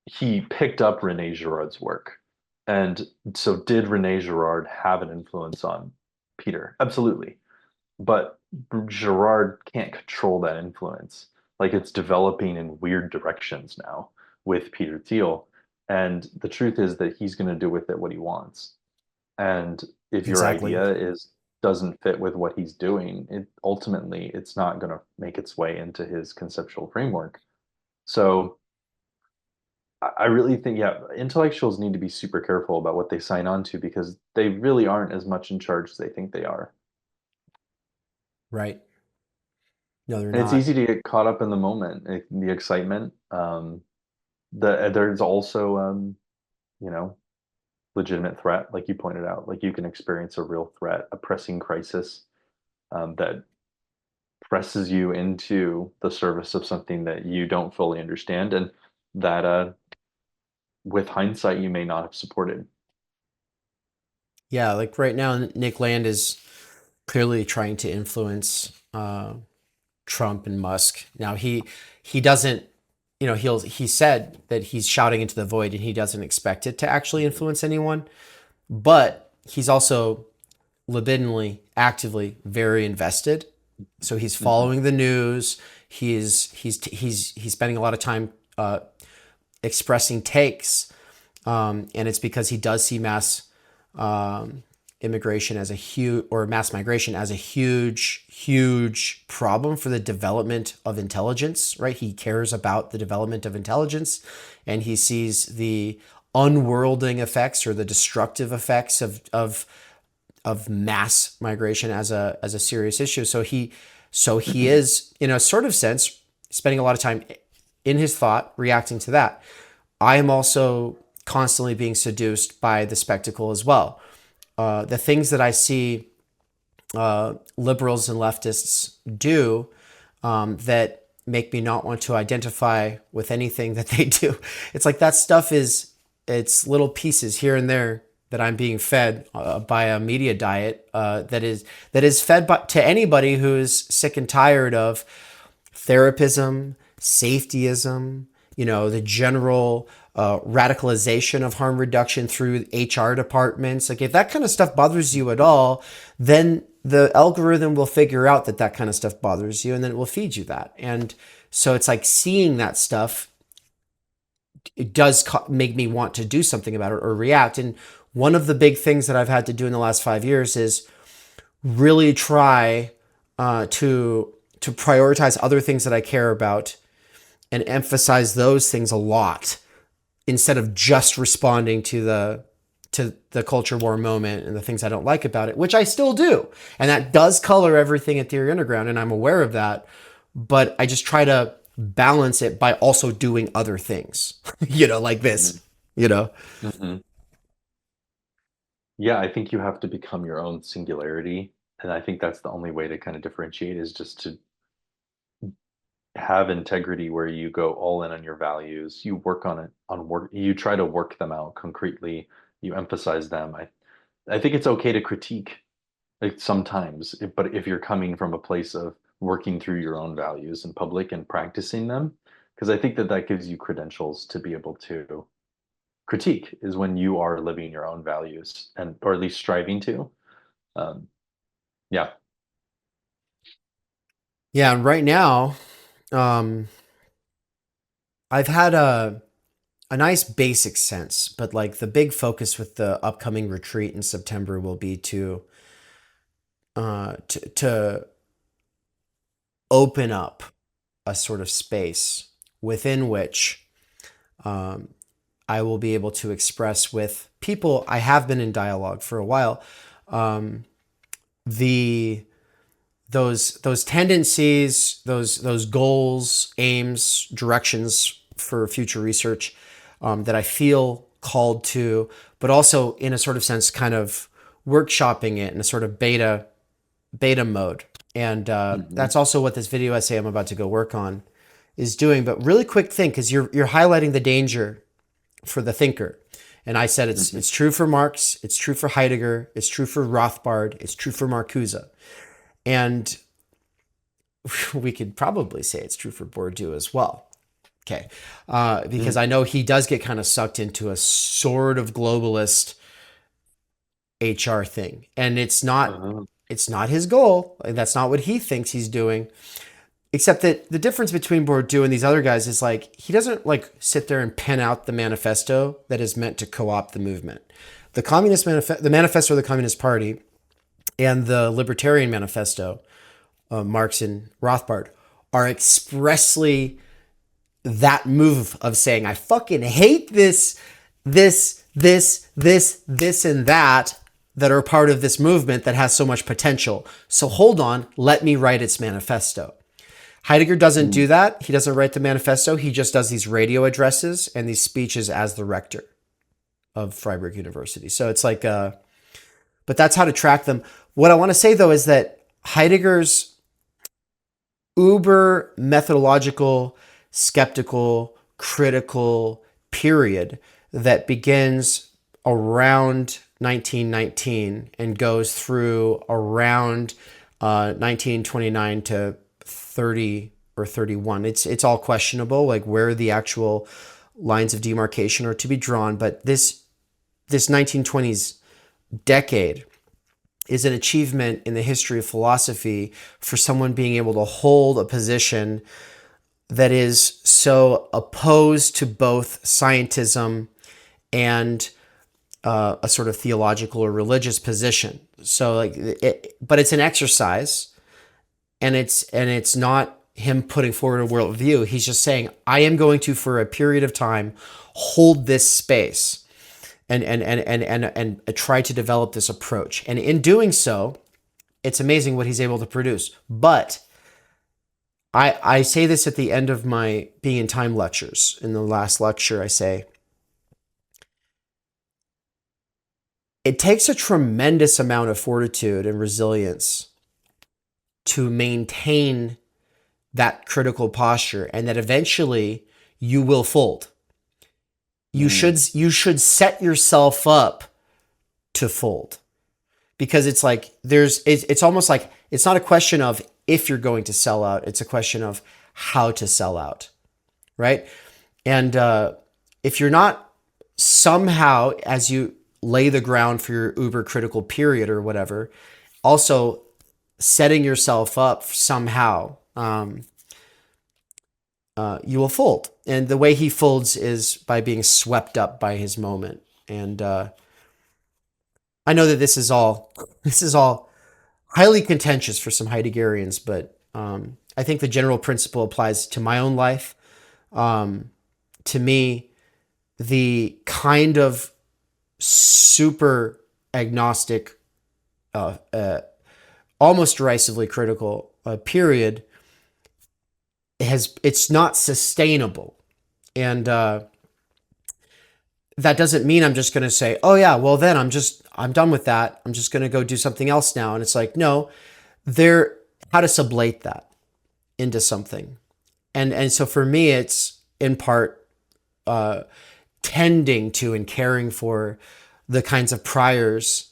he picked up Rene Girard's work. And so did Rene Girard have an influence on Peter? Absolutely. But Girard can't control that influence. Like it's developing in weird directions now with Peter Thiel. And the truth is that he's going to do with it what he wants. And if your Exactly. idea is doesn't fit with what he's doing, it ultimately it's not going to make its way into his conceptual framework. So I really think, yeah, intellectuals need to be super careful about what they sign on to because they really aren't as much in charge as they think they are. Right. No, they're And it's not. easy to get caught up in the moment, the excitement. There's also, you know, legitimate threat, like you pointed out. Like you can experience a real threat, a pressing crisis that presses you into the service of something that you don't fully understand, and that, with hindsight, you may not have supported. Yeah, like right now, Nick Land is clearly trying to influence Trump and Musk. Now he doesn't, he said that he's shouting into the void and he doesn't expect it to actually Mhm. influence anyone, but he's also libidinally, actively very invested. So he's Mhm. following the news. He's spending a lot of time expressing takes, and it's because he does see mass immigration as a huge, or mass migration as a huge problem for the development of intelligence. Right? He cares about the development of intelligence, and he sees the unworlding effects or the destructive effects of mass migration as a serious issue. So he is, in a sort of sense, spending a lot of time in his thought, reacting to that. I am also constantly being seduced by the spectacle as well. The things that I see liberals and leftists do that make me not want to identify with anything that they do. It's like that stuff it's little pieces here and there that I'm being fed by a media diet that is fed to anybody who's sick and tired of therapism, safetyism, the general radicalization of harm reduction through HR departments. Like if that kind of stuff bothers you at all, then the algorithm will figure out that kind of stuff bothers you, and then it will feed you that. And so it's like seeing that stuff, it does make me want to do something about it or react. And one of the big things that I've had to do in the last 5 years is really try to prioritize other things that I care about and emphasize those things a lot instead of just responding to the culture war moment and the things I don't like about it, which I still do. And that does color everything at Theory Underground, and I'm aware of that. But I just try to balance it by also doing other things, like this, Mm-hmm. Yeah, I think you have to become your own singularity. And I think that's the only way to kind of differentiate, is just to have integrity where you go all in on your values. You work on it, on work, you try to work them out concretely, you emphasize them. I think it's okay to critique, like sometimes, but if you're coming from a place of working through your own values in public and practicing them, because I think that gives you credentials to be able to critique, is when you are living your own values, and or at least striving to. Um, yeah. Yeah, and right now, um, I've had a nice basic sense, but like the big focus with the upcoming retreat in September will be to open up a sort of space within which I will be able to express with people I have been in dialogue for a while, those tendencies, those goals, aims, directions for future research that I feel called to, but also in a sort of sense, kind of workshopping it in a sort of beta mode. And that's also what this video essay I'm about to go work on is doing. But really quick thing, because you're highlighting the danger for the thinker. And I said it's true for Marx, it's true for Heidegger, it's true for Rothbard, it's true for Marcuse. And we could probably say it's true for Bourdieu as well. Okay. Because I know he does get kind of sucked into a sort of globalist HR thing. And it's not his goal. That's not what he thinks he's doing. Except that the difference between Bourdieu and these other guys is like, he doesn't like sit there and pen out the manifesto that is meant to co-opt the movement. The the manifesto of the Communist Party and the Libertarian Manifesto, Marx and Rothbard, are expressly that move of saying, I fucking hate this, and that are part of this movement that has so much potential. So hold on, let me write its manifesto. Heidegger doesn't do that. He doesn't write the manifesto. He just does these radio addresses and these speeches as the rector of Freiburg University. So it's like, but that's how to track them. What I want to say though is that Heidegger's uber methodological, skeptical, critical period that begins around 1919 and goes through around 1929 to 30 or 31. It's all questionable, like where the actual lines of demarcation are to be drawn. But this 1920s decade is an achievement in the history of philosophy for someone being able to hold a position that is so opposed to both scientism and a sort of theological or religious position. So but it's an exercise, and it's not him putting forward a worldview. He's just saying, I am going to, for a period of time, hold this space and try to develop this approach. And in doing so, it's amazing what he's able to produce. But I say this at the end of my Being in Time lectures. In the last lecture, I say, it takes a tremendous amount of fortitude and resilience to maintain that critical posture, and that eventually you will fold. You should set yourself up to fold, because it's like it's almost like it's not a question of if you're going to sell out, it's a question of how to sell out, right? And if you're not somehow, as you lay the ground for your uber critical period or whatever, also setting yourself up somehow, you will fold. And the way he folds is by being swept up by his moment. And I know that this is all highly contentious for some Heideggerians, but I think the general principle applies to my own life. To me, the kind of super agnostic, almost derisively critical period it's not sustainable. And that doesn't mean I'm just going to say, oh yeah, well then I'm done with that. I'm just going to go do something else now. And it's like, no, how to sublate that into something. And so for me, it's in part tending to and caring for the kinds of priors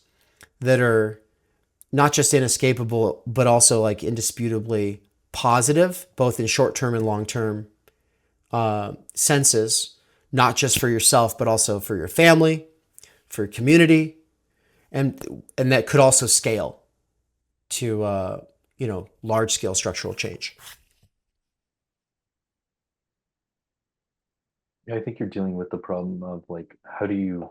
that are not just inescapable, but also like indisputably positive, both in short-term and long-term senses, not just for yourself, but also for your family, for your community, and that could also scale to large-scale structural change. Yeah, I think you're dealing with the problem of like how do you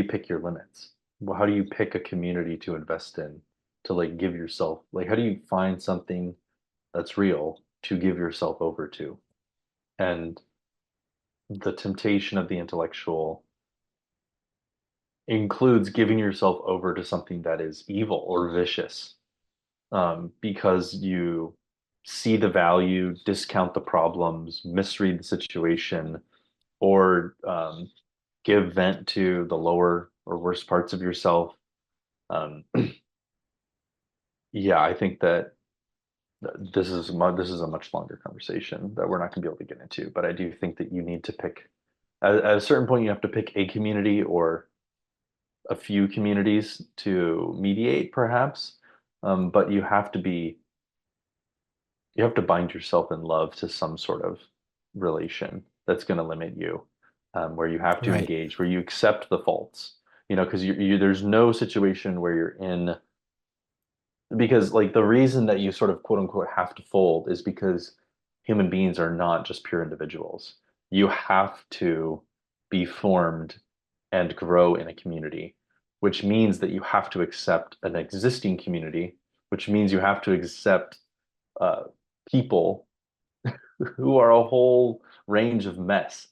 pick your limits? Well, how do you pick a community to invest in, to like give yourself, like how do you find something that's real to give yourself over to? And the temptation of the intellectual includes giving yourself over to something that is evil or vicious, because you see the value, discount the problems, misread the situation, or give vent to the lower or worst parts of yourself. Um, yeah, I think that this is a much longer conversation that we're not going to be able to get into. But I do think that you need to pick at a certain point. You have to pick a community or a few communities to mediate, perhaps. But you have to bind yourself in love to some sort of relation that's going to limit you, where you have to Right. engage, where you accept the faults. Because there's no situation where you're in, because like the reason that you sort of quote unquote have to fold is because human beings are not just pure individuals. You have to be formed and grow in a community, which means that you have to accept an existing community, which means you have to accept uh, people who are a whole range of mess.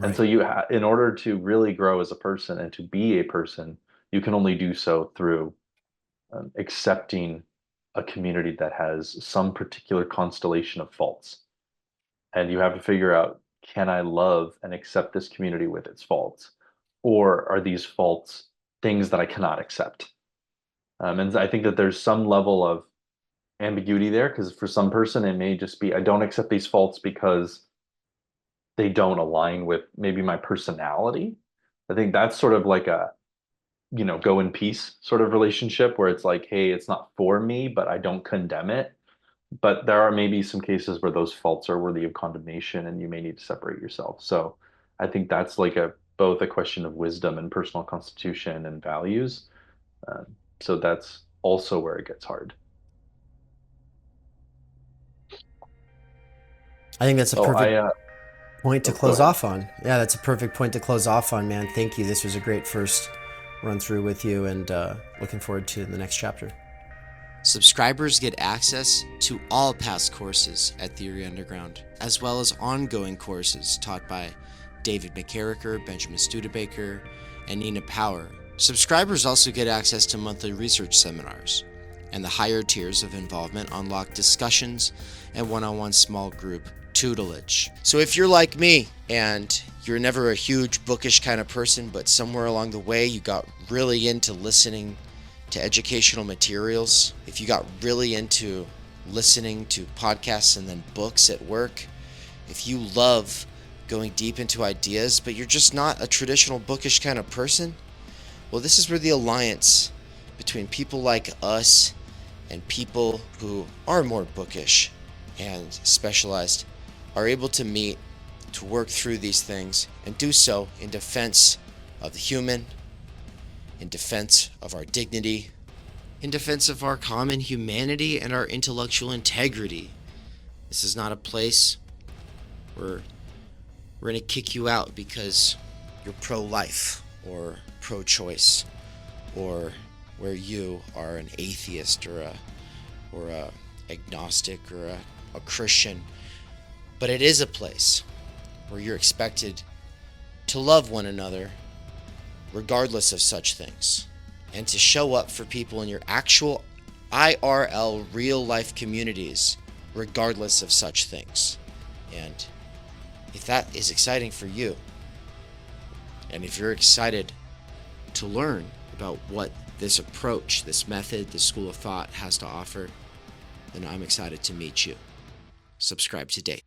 And so Right. in order to really grow as a person and to be a person, you can only do so through accepting a community that has some particular constellation of faults. And you have to figure out, can I love and accept this community with its faults? Or are these faults things that I cannot accept? And I think that there's some level of ambiguity there, because for some person, it may just be, I don't accept these faults because they don't align with maybe my personality. I think that's sort of like a, go in peace sort of relationship where it's like, hey, it's not for me, but I don't condemn it. But there are maybe some cases where those faults are worthy of condemnation and you may need to separate yourself. So I think that's like both a question of wisdom and personal constitution and values. Um, so that's also where it gets hard. I think that's a Oh, perfect point to oh, go close ahead. off on. Yeah, that's a perfect point to close off on, man. Thank you. This was a great first run through with you, and looking forward to the next chapter. Subscribers get access to all past courses at Theory Underground, as well as ongoing courses taught by David McKerracher, Benjamin Studebaker, and Nina Power. Subscribers also get access to monthly research seminars, and the higher tiers of involvement unlock discussions and one-on-one small group tutelage. So if you're like me and you're never a huge bookish kind of person, but somewhere along the way you got really into listening to educational materials, if you got really into listening to podcasts and then books at work, if you love going deep into ideas, but you're just not a traditional bookish kind of person, well, this is where the alliance between people like us and people who are more bookish and specialized are able to meet to work through these things and do so in defense of the human, in defense of our dignity, in defense of our common humanity and our intellectual integrity. This is not a place where we're going to kick you out because you're pro-life or pro-choice, or where you are an atheist or a agnostic or a Christian. But it is a place where you're expected to love one another regardless of such things, and to show up for people in your actual IRL real life communities regardless of such things. And if that is exciting for you, and if you're excited to learn about what this approach, this method, this school of thought has to offer, then I'm excited to meet you. Subscribe today.